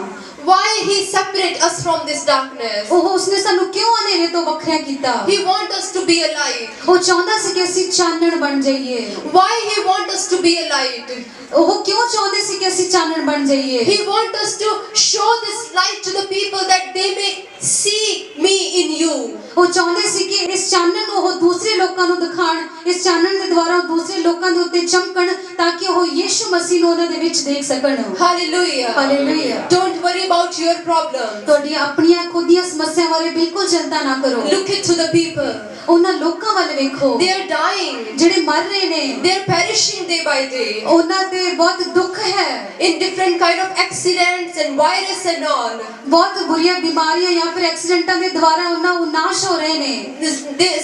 Speaker 1: Why He separate us from this darkness?
Speaker 2: ਉਹ ਉਸਨੇ ਸਾਨੂੰ ਕਿਉਂ ਹਨੇਰੇ ਤੋਂ ਵੱਖਰਾ ਕੀਤਾ?
Speaker 1: He want us to be a light.
Speaker 2: ਉਹ ਚਾਹੁੰਦਾ ਸੀ ਕਿ ਅਸੀਂ ਚਾਨਣ ਬਣ ਜਾਈਏ।
Speaker 1: Why He want us to be a light?
Speaker 2: ਉਹ ਕਿਉਂ ਚਾਹੁੰਦੇ ਸੀ ਕਿ ਅਸੀਂ ਚਾਨਣ ਬਣ ਜਾਈਏ?
Speaker 1: He want us to show this light to the people that they may see me in you.
Speaker 2: ਉਹ ਚਾਹੁੰਦੇ ਸੀ ਕਿ ਇਸ ਚਾਨਣ ਨੂੰ ਉਹ ਦੂਸਰੇ ਲੋਕਾਂ ਨੂੰ ਦਿਖਾਣ, ਇਸ ਚਾਨਣ ਦੇ ਦੁਆਰਾ ਉਹ ਦੂਸਰੇ ਲੋਕਾਂ ਦੇ ਉੱਤੇ ਚਮਕਣ ਤਾਂ ਕਿ ਉਹ ਯਿਸੂ ਮਸੀਹ ਨੂੰ ਉਹਨਾਂ ਦੇ ਵਿੱਚ ਦੇਖ ਸਕਣ।
Speaker 1: Hallelujah.
Speaker 2: Hallelujah.
Speaker 1: Don't worry about your problem.
Speaker 2: ਤੁਹਾਡੀਆਂ ਆਪਣੀਆਂ ਖੁਦ ਦੀਆਂ ਸਮੱਸਿਆਵਾਂ ਬਾਰੇ ਬਿਲਕੁਲ ਚਿੰਤਾ ਨਾ ਕਰੋ।
Speaker 1: Look into the people.
Speaker 2: ਉਹਨਾਂ ਲੋਕਾਂ ਵੱਲ ਵੇਖੋ
Speaker 1: They are dying.
Speaker 2: ਜਿਹੜੇ ਮਰ ਰਹੇ ਨੇ।
Speaker 1: They are perishing day by day.
Speaker 2: ਉਹਨਾਂ ਦੇ ਬਹੁਤ ਦੁੱਖ ਹੈ।
Speaker 1: In different kind of accidents and virus and all.
Speaker 2: ਬਹੁਤ ਬੁਰੀਆਂ ਬਿਮਾਰੀਆਂ ਜਾਂ ਫਿਰ ਐਕਸੀਡੈਂਟਾਂ ਦੇ ਦੁਆਰਾ ਉਹਨਾਂ ਨੂੰ ਨਾਸ਼ ਹੋ ਰਹੇ ਨੇ।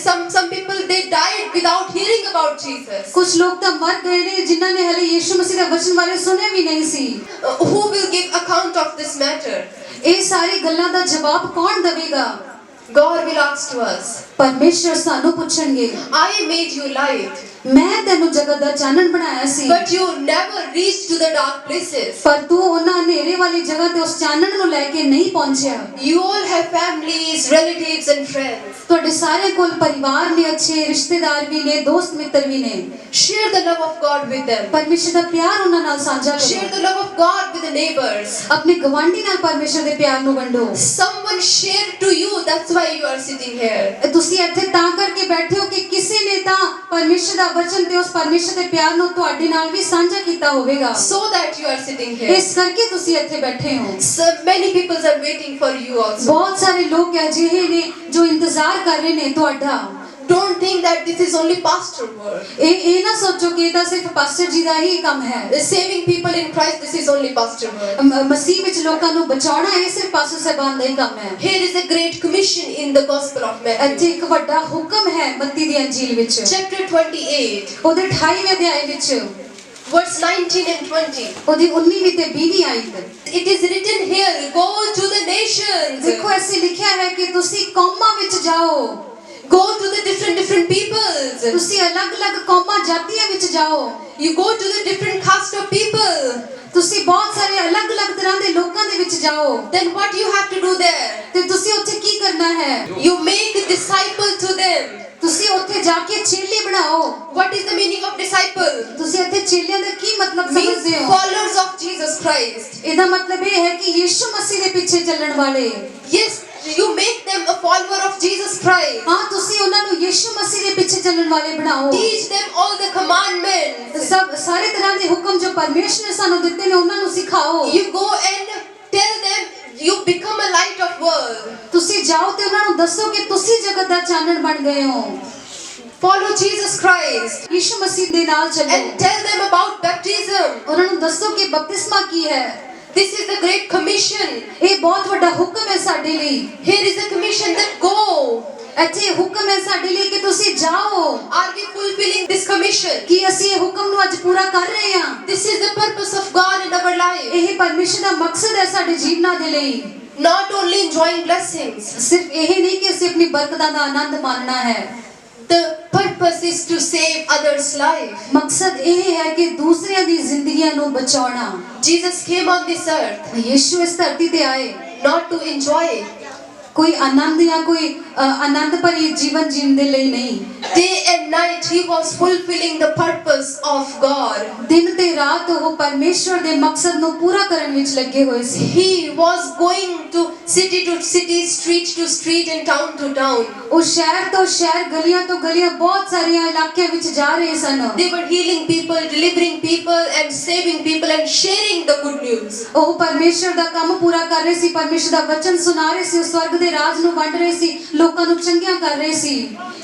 Speaker 1: Some people they died without hearing about Jesus.
Speaker 2: ਕੁਝ ਲੋਕ ਤਾਂ ਮਰ ਗਏ ਨੇ ਜਿਨ੍ਹਾਂ ਨੇ ਹਲੇ ਯਿਸੂ ਮਸੀਹ ਦੇ ਵਚਨ ਬਾਰੇ ਸੁਣਿਆ ਵੀ ਨਹੀਂ ਸੀ।
Speaker 1: Who will give account of this matter?
Speaker 2: ਇਹ ਸਾਰੀ ਗੱਲਾਂ ਦਾ ਜਵਾਬ ਕੌਣ ਦੇਵੇਗਾ?
Speaker 1: God will ask to us.
Speaker 2: ਪਰਮੇਸ਼ਰ ਸਾਨੂੰ ਪੁੱਛਣਗੇ।
Speaker 1: I made you light.
Speaker 2: ਮੈਂ ਤੈਨੂੰ ਜਗਤ ਦਾ ਚਾਨਣ ਬਣਾਇਆ ਸੀ।
Speaker 1: But you never reached to the dark places.
Speaker 2: ਪਰ ਤੂੰ ਉਹਨਾਂ ਹਨੇਰੇ ਵਾਲੀ ਜਗ੍ਹਾ ਤੇ ਉਸ ਚਾਨਣ ਨੂੰ ਲੈ ਕੇ ਨਹੀਂ ਪਹੁੰਚਿਆ।
Speaker 1: You all have families, relatives and friends.
Speaker 2: ਤੁਹਾਡੇ ਸਾਰੇ ਕੋਲ ਪਰਿਵਾਰ ਨੇ, ਅੱਛੇ ਰਿਸ਼ਤੇਦਾਰ ਵੀ ਨੇ, ਦੋਸਤ ਮਿੱਤਰ ਵੀ ਨੇ।
Speaker 1: Share the love of God with them.
Speaker 2: ਪਰਮੇਸ਼ਰ ਦਾ ਪਿਆਰ ਉਹਨਾਂ ਨਾਲ ਸਾਂਝਾ
Speaker 1: Share
Speaker 2: ਕਰੋ।
Speaker 1: the love of God with the neighbors.
Speaker 2: ਆਪਣੇ ਗਵਾਂਢੀ ਨਾਲ ਪਰਮੇਸ਼ਰ ਦੇ ਪਿਆਰ ਨੂੰ ਵੰਡੋ।
Speaker 1: Someone shared to you, that's why you are sitting here.
Speaker 2: ਤੁਸੀਂ ਇੱਥੇ ਤਾਂ ਕਰਕੇ ਬੈਠੇ ਹੋ ਕਿ ਕਿਸੇ ਨੇ ਤਾਂ ਪਰਮੇਸ਼ਰ ਦਾ ਵਚਨ ਤੇ ਉਸ ਪਰਮੇਸ਼ਰ ਦੇ ਪਿਆਰ ਨੂੰ ਤੁਹਾਡੇ ਨਾਲ ਵੀ ਸਾਂਝਾ ਕੀਤਾ ਹੋਵੇਗਾ।
Speaker 1: So that you are sitting here.
Speaker 2: ਇਸ ਕਰਕੇ ਤੁਸੀਂ ਇੱਥੇ ਬੈਠੇ ਹੋ।
Speaker 1: So many people are waiting for you also.
Speaker 2: ਬਹੁਤ ਸਾਰੇ ਲੋਕ ਅਜਿਹੇ ਨੇ ਜੋ ਇੰਤਜ਼ਾਰ ਕਰ ਰਹੇ ਨੇ ਤੁਹਾਡਾ।
Speaker 1: Don't think that this is only pastor work.
Speaker 2: ਇਹ ਨਾ ਸੋਚੋ ਕਿ ਇਹ ਤਾਂ ਸਿਰਫ ਪਾਸਟਰ ਜੀ ਦਾ ਹੀ ਕੰਮ ਹੈ।
Speaker 1: Saving people in Christ, this is only pastor work.
Speaker 2: ਮਸੀਹ ਵਿੱਚ ਲੋਕਾਂ ਨੂੰ ਬਚਾਉਣਾ ਇਹ ਸਿਰਫ ਪਾਸਟਰ ਸਾਹਿਬਾਨ ਦਾ ਹੀ ਕੰਮ ਹੈ।
Speaker 1: Here is a great commission in the Gospel of
Speaker 2: ਇੱਥੇ
Speaker 1: Matthew.
Speaker 2: ਇੱਕ ਵੱਡਾ ਹੁਕਮ ਹੈ ਮੱਤੀ ਦੀ ਅੰਜੀਲ ਵਿੱਚ।
Speaker 1: Chapter 28,
Speaker 2: ਉਹਦੇ 28ਵੇਂ ਅਧਿਆਇ ਵਿੱਚ
Speaker 1: verse 19 and 20.
Speaker 2: ਉਹਦੀ 19ਵੀਂ ਤੇ 20ਵੀਂ ਆਇਤ।
Speaker 1: It is written here, go to the nations.
Speaker 2: ਦੇਖੋ ਐਸੇ ਲਿਖਿਆ ਹੈ ਕਿ ਤੁਸੀਂ ਕੌਮਾਂ ਵਿੱਚ ਜਾਓ।
Speaker 1: Go to the different peoples.
Speaker 2: ਤੁਸੀਂ ਅਲੱਗ-ਅਲੱਗ ਕੌਮਾਂ ਜਾਤੀਆਂ ਵਿੱਚ ਜਾਓ।
Speaker 1: You go to the different caste of people.
Speaker 2: ਤੁਸੀਂ ਬਹੁਤ ਸਾਰੇ ਅਲੱਗ-ਅਲੱਗ ਤਰ੍ਹਾਂ ਦੇ ਲੋਕਾਂ ਦੇ ਵਿੱਚ ਜਾਓ।
Speaker 1: Then what you have to do there?
Speaker 2: ਤੇ ਤੁਸੀਂ ਉੱਥੇ ਕੀ ਕਰਨਾ ਹੈ?
Speaker 1: You make a disciple to them.
Speaker 2: ਤੁਸੀਂ ਉੱਥੇ ਜਾ ਕੇ ਚੇਲੇ ਬਣਾਓ।
Speaker 1: What is the meaning of disciple?
Speaker 2: ਤੁਸੀਂ ਇੱਥੇ ਚੇਲਿਆਂ ਦਾ ਕੀ ਮਤਲਬ
Speaker 1: Means
Speaker 2: ਸਮਝਦੇ ਹੋ?
Speaker 1: followers of Jesus Christ.
Speaker 2: ਇਹਦਾ ਮਤਲਬ ਇਹ ਹੈ ਕਿ ਯਿਸੂ ਮਸੀਹ ਦੇ ਪਿੱਛੇ ਚੱਲਣ ਵਾਲੇ।
Speaker 1: Yes, you make them a follower of Jesus Christ.
Speaker 2: ਹਾਂ, ਤੁਸੀਂ ਉਹਨਾਂ ਨੂੰ ਯਿਸੂ ਮਸੀਹ ਦੇ ਪਿੱਛੇ ਚੱਲਣ ਵਾਲੇ ਬਣਾਓ।
Speaker 1: Teach them all the commandments.
Speaker 2: ਸਭ ਸਾਰੇ ਤਰ੍ਹਾਂ ਦੇ ਹੁਕਮ ਜੋ ਪਰਮੇਸ਼ਰ ਨੇ ਸਾਨੂੰ ਦਿੱਤੇ ਨੇ ਉਹਨਾਂ ਨੂੰ ਸਿਖਾਓ।
Speaker 1: You go and tell them you become a light of world.
Speaker 2: ਤੁਸੀਂ ਜਾਓ ਤੇ ਉਹਨਾਂ ਨੂੰ ਦੱਸੋ ਕਿ ਤੁਸੀਂ ਜਗਤ ਦਾ ਚਾਨਣ ਬਣ ਗਏ ਹੋ।
Speaker 1: Follow Jesus Christ
Speaker 2: ਯਿਸੂ ਮਸੀਹ ਦੇ ਨਾਲ ਚੱਲੋ।
Speaker 1: and tell them about baptism.
Speaker 2: ਉਹਨਾਂ ਨੂੰ ਦੱਸੋ ਕਿ ਬਪਤਿਸਮਾ ਕੀ ਹੈ।
Speaker 1: This is the great commission.
Speaker 2: ਇਹ ਬਹੁਤ ਵੱਡਾ ਹੁਕਮ ਹੈ ਸਾਡੇ ਲਈ।
Speaker 1: Here is a commission that go.
Speaker 2: ਇੱਥੇ ਹੁਕਮ ਹੈ ਸਾਡੇ ਲਈ ਕਿ ਤੁਸੀਂ ਜਾਓ।
Speaker 1: Are we fulfilling this commission?
Speaker 2: ਕੀ ਅਸੀਂ ਇਹ ਹੁਕਮ ਨੂੰ ਅੱਜ ਪੂਰਾ ਕਰ ਰਹੇ ਹਾਂ?
Speaker 1: This is the purpose of God in our life.
Speaker 2: ਇਹ ਪਰਮੇਸ਼ਰ ਦਾ ਮਕਸਦ ਹੈ ਸਾਡੇ ਜੀਵਨਾਂ ਦੇ ਲਈ।
Speaker 1: Not only enjoying blessings.
Speaker 2: ਸਿਰਫ ਇਹ ਨਹੀਂ ਕਿ ਅਸੀਂ ਆਪਣੀ ਬਰਕਤਾਂ ਦਾ ਆਨੰਦ ਮਾਣਨਾ ਹੈ।
Speaker 1: The purpose is to save others' life.
Speaker 2: ਮਕਸਦ ਇਹ ਹੈ ਕਿ ਦੂਸਰਿਆਂ ਦੀ ਜ਼ਿੰਦਗੀਆਂ ਨੂੰ ਬਚਾਉਣਾ।
Speaker 1: Jesus came on this earth
Speaker 2: ਯਿਸੂ ਇਸ ਧਰਤੀ ਤੇ ਆਏ
Speaker 1: not to enjoy
Speaker 2: ਕੋਈ ਆਨੰਦ ਜਾਂ ਕੋਈ ਆਨੰਦ ਭਰੀ ਜੀਵਨ ਜੀਣ ਦੇ ਲਈ ਨਹੀਂ।
Speaker 1: day and night. He was fulfilling the purpose of God.
Speaker 2: ਦਿਨ ਤੇ ਰਾਤ ਉਹ ਪਰਮੇਸ਼ਰ ਦੇ ਮਕਸਦ ਨੂੰ ਪੂਰਾ ਕਰਨ ਵਿੱਚ ਲੱਗੇ ਹੋਏ ਸੀ।
Speaker 1: He was going to city, street to street and town to town.
Speaker 2: ਉਹ ਸ਼ਹਿਰ ਤੋਂ ਸ਼ਹਿਰ, ਗਲੀਆਂ ਤੋਂ ਗਲੀਆਂ, ਬਹੁਤ ਸਾਰੀਆਂ ਇਲਾਕਿਆਂ ਵਿੱਚ ਜਾ ਰਹੇ ਸਨ।
Speaker 1: They were healing people, delivering people and saving people and sharing the good news.
Speaker 2: ਉਹ ਪਰਮੇਸ਼ਰ ਦਾ ਕੰਮ ਪੂਰਾ ਕਰ ਰਹੇ ਸੀ, ਪਰਮੇਸ਼ਰ ਦਾ ਵਚਨ ਸੁਣਾ ਰਹੇ ਸੀ, ਉਹ ਸਵਰਗ ਦੇ ਰਾਜ ਨੂੰ ਵੰਡ ਰਹੇ ਸੀ, ਲੋਕਾਂ ਨੂੰ ਚੰਗਿਆ ਕਰ ਰਹੇ ਸੀ।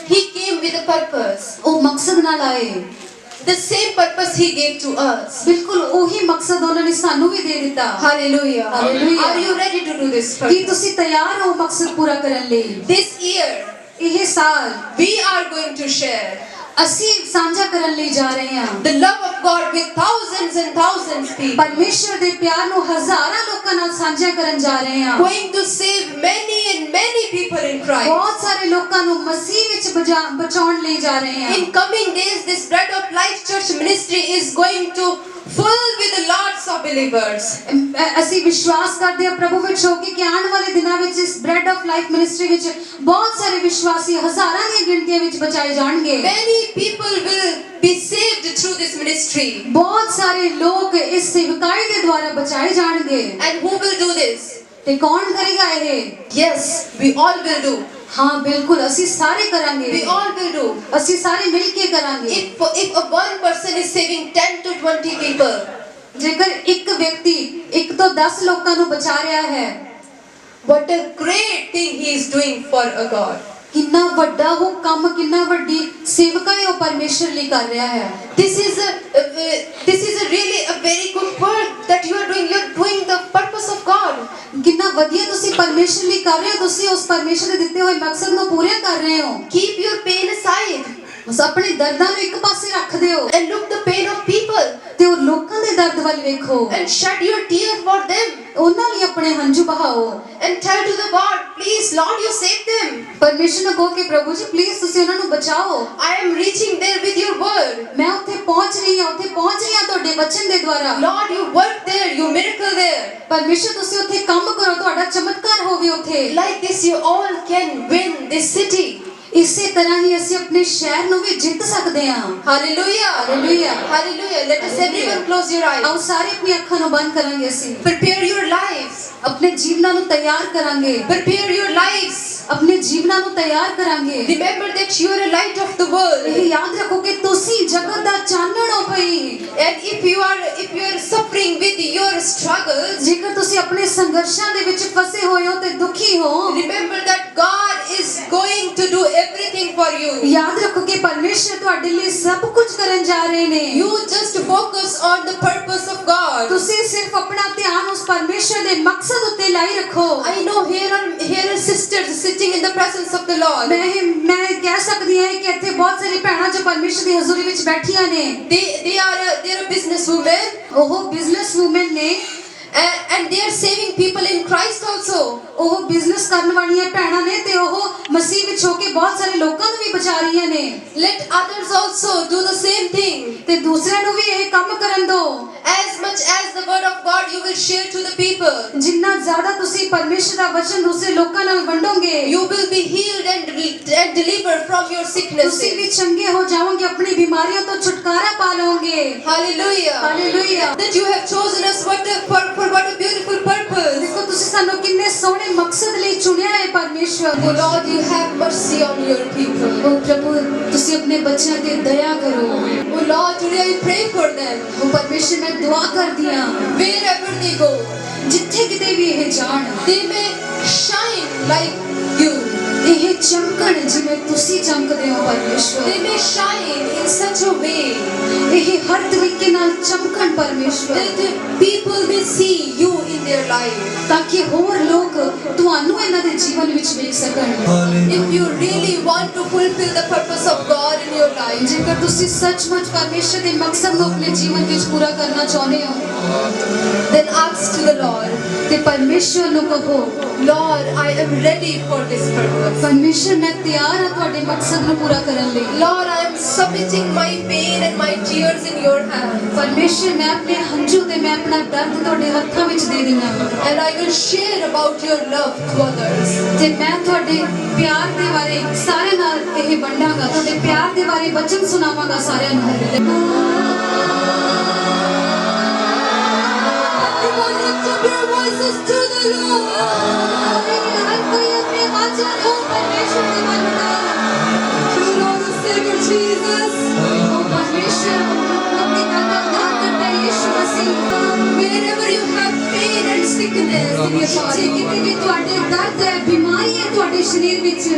Speaker 1: He came with a purpose.
Speaker 2: ਉਹ ਮਕਸਦ ਨਾਲ ਆਏ।
Speaker 1: The same purpose he gave to us.
Speaker 2: ਬਿਲਕੁਲ ਉਹੀ ਮਕਸਦ ਉਹਨਾਂ ਨੇ ਸਾਨੂੰ ਵੀ ਦੇ ਦਿੱਤਾ।
Speaker 1: Hallelujah.
Speaker 2: Hallelujah.
Speaker 1: Are you ready to do this
Speaker 2: Ki
Speaker 1: purpose?
Speaker 2: ਤੁਸੀਂ ਤਿਆਰ ਹੋ ਮਕਸਦ ਪੂਰਾ ਕਰਨ ਲਈ?
Speaker 1: This year
Speaker 2: ਇਹ ਸਾਲ
Speaker 1: we are going to share
Speaker 2: ਅਸੀਂ ਸਾਂਝਾ ਕਰਨ ਲਈ ਜਾ ਰਹੇ ਹਾਂ
Speaker 1: the love of God with thousands and thousands people.
Speaker 2: ਪਰਮੇਸ਼ਰ ਦੇ ਪਿਆਰ ਨੂੰ ਹਜ਼ਾਰਾਂ ਲੋਕਾਂ ਨਾਲ ਸਾਂਝਾ ਕਰਨ ਜਾ ਰਹੇ ਹਾਂ
Speaker 1: Going to save many and many people in Christ.
Speaker 2: ਬਹੁਤ ਸਾਰੇ ਲੋਕਾਂ ਨੂੰ ਮਸੀਹ ਵਿੱਚ ਬਚਾਉਣ ਲਈ ਜਾ ਰਹੇ ਹਾਂ
Speaker 1: In coming days, this Bread of Life Church ministry is going to full with lots of believers.
Speaker 2: ਅਸੀਂ ਵਿਸ਼ਵਾਸ ਕਰਦੇ ਹਾਂ ਪ੍ਰਭੂ ਵਿੱਚ ਹੋ ਕੇ ਕਿ ਆਉਣ ਵਾਲੇ ਦਿਨਾਂ ਵਿੱਚ ਇਸ ਬ੍ਰੈਡ ਆਫ ਲਾਈਫ ਮਿਨਿਸਟਰੀ ਵਿੱਚ ਬਹੁਤ ਸਾਰੇ ਵਿਸ਼ਵਾਸੀ ਹਜ਼ਾਰਾਂ ਦੀਆਂ ਗਿਣਤੀਆਂ ਵਿੱਚ ਬਚਾਏ ਜਾਣਗੇ
Speaker 1: Many people will be saved through this ministry.
Speaker 2: ਬਹੁਤ ਸਾਰੇ ਲੋਕ ਇਸ ਸੇਵਕਾਈ ਦੇ ਦੁਆਰਾ ਬਚਾਏ ਜਾਣਗੇ
Speaker 1: And who will do this?
Speaker 2: ਤੇ ਕੌਣ ਕਰੇਗਾ ਇਹ
Speaker 1: Yes, we all will do.
Speaker 2: ਹਾਂ ਬਿਲਕੁਲ ਅਸੀਂ ਸਾਰੇ ਕਰਾਂਗੇ
Speaker 1: We all will do.
Speaker 2: ਅਸੀਂ ਸਾਰੇ ਮਿਲ ਕੇ ਕਰਾਂਗੇ
Speaker 1: If a one person is saving 10 to 20 people,
Speaker 2: ਜੇਕਰ ਇੱਕ ਵਿਅਕਤੀ 1 ਤੋਂ 10 ਲੋਕਾਂ ਨੂੰ ਬਚਾ ਰਿਹਾ ਹੈ
Speaker 1: what a great thing he is doing for a God.
Speaker 2: ਕਿੰਨਾ ਵੱਡਾ ਉਹ ਕੰਮ ਕਿੰਨਾ ਵੱਡੀ ਸੇਵਕਾ ਹੈ ਉਹ ਪਰਮੇਸ਼ਰ ਲਈ ਕਰ ਰਿਹਾ ਹੈ
Speaker 1: This is a really a very good work that you are doing. You are doing the purpose of God.
Speaker 2: ਕਿੰਨਾ ਵਧੀਆ ਤੁਸੀਂ ਪਰਮੇਸ਼ਰ ਲਈ ਕਰ ਰਹੇ ਹੋ ਤੁਸੀਂ ਉਸ ਪਰਮੇਸ਼ਰ ਦੇ ਦਿੱਤੇ ਹੋਏ ਮਕਸਦ ਨੂੰ ਪੂਰਾ ਕਰ ਰਹੇ ਹੋ
Speaker 1: Keep your pain aside
Speaker 2: ਬਸ ਆਪਣੇ ਦਰਦਾਂ ਨੂੰ ਇੱਕ ਪਾਸੇ ਰੱਖ ਦਿਓ
Speaker 1: and look the pain of people
Speaker 2: ਤੇ ਉਹ ਲੋਕਾਂ ਦੇ ਦਰਦ ਵੱਲ ਵੇਖੋ
Speaker 1: and shed your tear for them
Speaker 2: ਉਹਨਾਂ ਲਈ ਆਪਣੇ ਹੰਝੂ ਬਹਾਓ
Speaker 1: and tell to the God, please Lord, you save them.
Speaker 2: ਪਰਮੇਸ਼ਰ ਨੂੰ ਕਹੋ ਕਿ ਪ੍ਰਭੂ ਜੀ ਪਲੀਜ਼ ਤੁਸੀਂ ਉਹਨਾਂ ਨੂੰ ਬਚਾਓ
Speaker 1: I am reaching there with your word.
Speaker 2: ਮੈਂ ਉੱਥੇ ਪਹੁੰਚ ਰਹੀ ਹਾਂ ਤੁਹਾਡੇ ਵਚਨ ਦੇ ਦੁਆਰਾ
Speaker 1: Lord, you work there, you miracle there.
Speaker 2: ਪਰਮੇਸ਼ਰ ਤੁਸੀਂ ਉੱਥੇ ਕੰਮ ਕਰੋ ਤੁਹਾਡਾ ਚਮਤਕਾਰ ਹੋਵੇ ਉੱਥੇ
Speaker 1: Like this you all can win this city.
Speaker 2: ਇਸੇ ਤਰ੍ਹਾਂ ਹੀ ਅਸੀਂ ਆਪਣੇ ਸ਼ਹਿਰ ਨੂੰ ਵੀ ਜਿੱਤ ਸਕਦੇ ਹਾਂ
Speaker 1: Hallelujah.
Speaker 2: Hallelujah.
Speaker 1: Hallelujah. Let us everyone close your eyes.
Speaker 2: ਆਓ ਸਾਰੇ ਆਪਣੀ ਅੱਖਾਂ ਨੂੰ ਬੰਦ ਕਰਾਂਗੇ ਅਸੀਂ
Speaker 1: Prepare your lives.
Speaker 2: ਆਪਣੇ ਜੀਵਨਾਂ ਨੂੰ ਤਿਆਰ ਕਰਾਂਗੇ
Speaker 1: Prepare your lives.
Speaker 2: ਆਪਣੇ ਜੀਵਨਾਂ ਨੂੰ ਤਿਆਰ ਕਰਾਂਗੇ
Speaker 1: Remember that you are a light of the world.
Speaker 2: ਇਹ ਯਾਦ ਰੱਖੋ ਕਿ ਤੁਸੀਂ ਜਗਤ ਦਾ ਚਾਨਣ ਹੋ ਭਈ
Speaker 1: And if you are suffering with your struggles,
Speaker 2: ਜੇਕਰ ਤੁਸੀਂ ਆਪਣੇ ਸੰਘਰਸ਼ਾਂ ਦੇ ਵਿੱਚ ਫਸੇ ਹੋਏ ਹੋ ਤੇ ਦੁਖੀ ਹੋ
Speaker 1: remember that God is going to do everything for you.
Speaker 2: ਯਾਦ ਰੱਖੋ ਕਿ ਪਰਮੇਸ਼ਰ ਤੁਹਾਡੇ ਲਈ ਸਭ ਕੁਝ ਕਰਨ ਜਾ ਰਹੇ ਨੇ
Speaker 1: You just focus on the purpose of God.
Speaker 2: ਤੁਸੀਂ ਸਿਰਫ ਆਪਣਾ ਧਿਆਨ ਉਸ ਪਰਮੇਸ਼ਰ ਦੇ ਮਕਸਦ ਉੱਤੇ ਲਾਈ ਰੱਖੋ
Speaker 1: I know here are sisters sitting in the presence of the Lord.
Speaker 2: ਮੈਂ ਕਹਿ ਸਕਦੀ ਹਾਂ ਕਿ ਇੱਥੇ ਬਹੁਤ ਸਾਰੀ ਭੈਣਾਂ ਜੋ ਪਰਮੇਸ਼ਰ ਦੀ ਹਜ਼ੂਰੀ ਵਿੱਚ ਬੈਠੀਆਂ ਨੇ
Speaker 1: They are a businesswoman.
Speaker 2: ਉਹ ਬਿਜ਼ਨਸ ਵੂਮਨ ਨੇ
Speaker 1: And they are saving people in Christ also.
Speaker 2: ਉਹ ਬਿਜ਼ਨਸ ਕਰਨ ਵਾਲੀਆਂ ਭੈਣਾਂ ਨੇ ਤੇ ਉਹ ਮਸੀਹ ਵਿੱਚ ਹੋ ਕੇ ਬਹੁਤ ਸਾਰੇ ਲੋਕਾਂ ਨੂੰ ਵੀ ਬਚਾ ਰਹੀਆਂ ਨੇ
Speaker 1: Let others also do the same thing.
Speaker 2: ਤੇ ਦੂਸਰਿਆਂ ਨੂੰ ਵੀ ਇਹ ਕੰਮ ਕਰਨ ਦਿਓ
Speaker 1: As much as the word of God you will share to the people.
Speaker 2: ਜਿੰਨਾ ਜ਼ਿਆਦਾ ਤੁਸੀਂ ਪਰਮੇਸ਼ਰ ਦਾ ਵਚਨ ਦੂਸਰੇ ਲੋਕਾਂ ਨਾਲ ਵੰਡੋਗੇ
Speaker 1: You will be healed and delivered from your sicknesses.
Speaker 2: ਤੁਸੀਂ ਵੀ ਚੰਗੇ ਹੋ ਜਾਓਗੇ ਆਪਣੀ ਬਿਮਾਰੀਆਂ ਤੋਂ ਛੁਟਕਾਰਾ ਪਾ ਲਓਗੇ
Speaker 1: Hallelujah.
Speaker 2: Hallelujah.
Speaker 1: That you have chosen us for what a beautiful purpose.
Speaker 2: ਦੇਖੋ ਤੁਸੀਂ ਸਾਨੂੰ ਕਿੰਨੇ ਸੋਹਣੇ ਮਕਸਦ ਲਈ ਚੁਣਿਆ ਹੈ ਪਰਮੇਸ਼ਰ
Speaker 1: Oh Lord, you have mercy on your people.
Speaker 2: ਉਹ ਪ੍ਰਭੂ ਤੁਸੀਂ ਆਪਣੇ ਬੱਚਿਆਂ ਤੇ ਦਇਆ ਕਰੋ
Speaker 1: Oh Lord, today I pray for them.
Speaker 2: ਉਹ ਪਰਮੇਸ਼ਰ ਮੈਂ ਦੁਆ ਕਰਦੀ ਹਾਂ
Speaker 1: Wherever they go,
Speaker 2: ਜਿੱਥੇ ਕਿਤੇ ਵੀ ਇਹ ਜਾਣ
Speaker 1: they may shine like you.
Speaker 2: ਇਹ ਚਮਕਣ ਜਿਵੇਂ ਤੁਸੀਂ ਚਮਕਦੇ ਹੋ ਪਰਮੇਸ਼ਰ
Speaker 1: They may shine in such a way
Speaker 2: ਇਹ ਹਰ ਤਰੀਕੇ ਨਾਲ ਚਮਕਣ ਪਰਮੇਸ਼ਰ
Speaker 1: that people may see you in their life.
Speaker 2: ਤਾਂ ਕਿ ਹੋਰ ਲੋਕ ਤੁਹਾਨੂੰ ਇਹਨਾਂ ਦੇ ਜੀਵਨ ਵਿੱਚ ਵੇਖ ਸਕਣ
Speaker 1: If you really want to fulfill the purpose of God in your life,
Speaker 2: ਜੇਕਰ ਤੁਸੀਂ ਸੱਚਮੁੱਚ ਪਰਮੇਸ਼ਰ ਦੇ ਮਕਸਦ ਨੂੰ ਆਪਣੇ ਜੀਵਨ ਵਿੱਚ ਪੂਰਾ ਕਰਨਾ ਚਾਹੁੰਦੇ ਹੋ
Speaker 1: then ask to the Lord,
Speaker 2: ਤੇ ਪਰਮੇਸ਼ਰ ਨੂੰ ਕਹੋ
Speaker 1: Lord, I am ready for this purpose.
Speaker 2: ਪਰਮੇਸ਼ਰ ਮੈਂ ਤਿਆਰ ਹਾਂ ਤੁਹਾਡੇ ਮਕਸਦ ਨੂੰ ਪੂਰਾ ਕਰਨ ਲਈ
Speaker 1: Lord, I am submitting my pain and my tears in your hands.
Speaker 2: ਪਰਮੇਸ਼ਰ ਮੈਂ ਆਪਣੇ ਹੰਝੂ ਤੇ ਮੈਂ ਆਪਣਾ ਦਰਦ ਤੁਹਾਡੇ ਹੱਥਾਂ ਵਿੱਚ ਦੇ ਦਿੰਦਾ
Speaker 1: And I will share about your love to others.
Speaker 2: ਤੇ ਮੈਂ ਤੁਹਾਡੇ ਪਿਆਰ ਦੇ ਬਾਰੇ ਸਾਰਿਆਂ ਨਾਲ ਇਹ ਵੰਡਾਂਗਾ ਤੁਹਾਡੇ ਪਿਆਰ ਦੇ ਬਾਰੇ ਵਚਨ ਸੁਣਾਵਾਂਗਾ ਸਾਰਿਆਂ ਨੂੰ
Speaker 1: Everyone lift up your voices to the Lord.
Speaker 2: ਹਰ ਕੋਈ ਆਪਣੇ ਆਵਾਜ਼ਾਂ ਨੂੰ ਪਰਮੇਸ਼ਰ ਦੇ ਵੱਲ ਵਧਾਏ
Speaker 1: To Lord and Savior Jesus.
Speaker 2: ਉਹ ਪਰਮੇਸ਼ਰ ਆਪਣੇ ਨਾਲ ਉਦਾਰ ਕਰਦਾ ਹੈ ਯਿਸੂ ਮਸੀਹ
Speaker 1: Wherever you have pain and sickness in your body,
Speaker 2: ਕਿਤੇ ਵੀ ਤੁਹਾਡੇ ਦਰਦ ਹੈ ਬਿਮਾਰੀ ਹੈ ਤੁਹਾਡੇ ਸਰੀਰ ਵਿੱਚ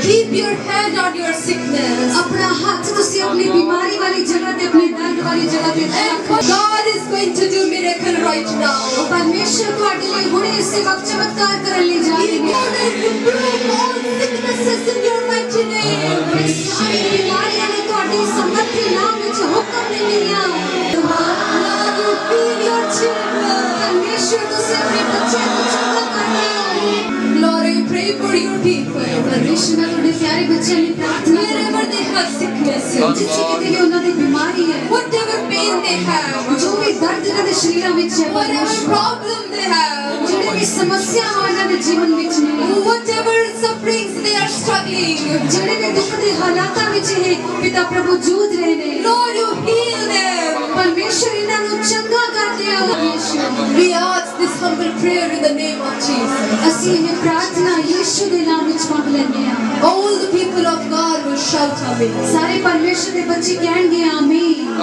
Speaker 1: keep your hand on your sickness.
Speaker 2: ਆਪਣਾ ਹੱਥ ਤੁਸੀਂ ਆਪਣੀ ਬਿਮਾਰੀ ਵਾਲੀ ਜਗ੍ਹਾ ਤੇ ਆਪਣੀ ਦਰਦ ਵਾਲੀ ਜਗ੍ਹਾ ਤੇ
Speaker 1: And
Speaker 2: ਰੱਖੋ
Speaker 1: God is going to do miracle right now.
Speaker 2: ਪਰਮੇਸ਼ਰ ਤੁਹਾਡੇ ਲਈ ਹੁਣੇ ਇਸੇ ਵਕਤ ਚਮਤਕਾਰ ਕਰਨ ਲਈ ਜਾ
Speaker 1: In
Speaker 2: ਰਿਹਾ
Speaker 1: order to remove all sicknesses in your mighty name.
Speaker 2: ਹੈ ਸਾਰੀ ਬਿਮਾਰੀਆਂ ਨੇ ਤੁਹਾਡੀ ਜਿੱਥੇ ਕਿਤੇ ਵੀ ਉਹਨਾਂ ਦੀ ਬਿਮਾਰੀ ਹੈ,
Speaker 1: whatever pain they have,
Speaker 2: ਜੋ ਵੀ ਦਰਦ ਇਹਨਾਂ ਦੇ ਸ਼ਰੀਰਾਂ ਵਿੱਚ ਹੈ,
Speaker 1: whatever problem they have,
Speaker 2: ਜਿਹੜੇ ਵੀ ਸਮੱਸਿਆਵਾਂ ਇਹਨਾਂ ਦੇ ਜੀਵਨ ਵਿੱਚ ਨੇ,
Speaker 1: whatever sufferings they are struggling,
Speaker 2: ਜਿਹੜੇ ਵੀ ਦੁੱਖ ਦੇ ਹਾਲਾਤਾਂ ਵਿੱਚ ਇਹ ਪਿਤਾ ਪ੍ਰਭੂ ਜੂਝ ਰਹੇ ਨੇ,
Speaker 1: Lord, you heal them.
Speaker 2: ਪਰਮੇਸ਼ਰ ਇਹਨਾਂ ਨੂੰ ਚੰਗਾ ਕਰ ਦਿਓ। Yishu,
Speaker 1: We ask this humble prayer in the name of Jesus.
Speaker 2: ਅਸੀਂ ਇਹ ਪ੍ਰਾਰਥਨਾ ਯੀਸ਼ੂ ਦੇ ਨਾਮ ਵਿੱਚ ਮੰਗ ਲੈਂਦੇ ਹਾਂ।
Speaker 1: All the people of God will shout Amen.
Speaker 2: ਸਾਰੇ ਪਰਮੇਸ਼ਰ ਦੇ ਬੱਚੇ ਕਹਿਣਗੇ ਆਮੀਨ।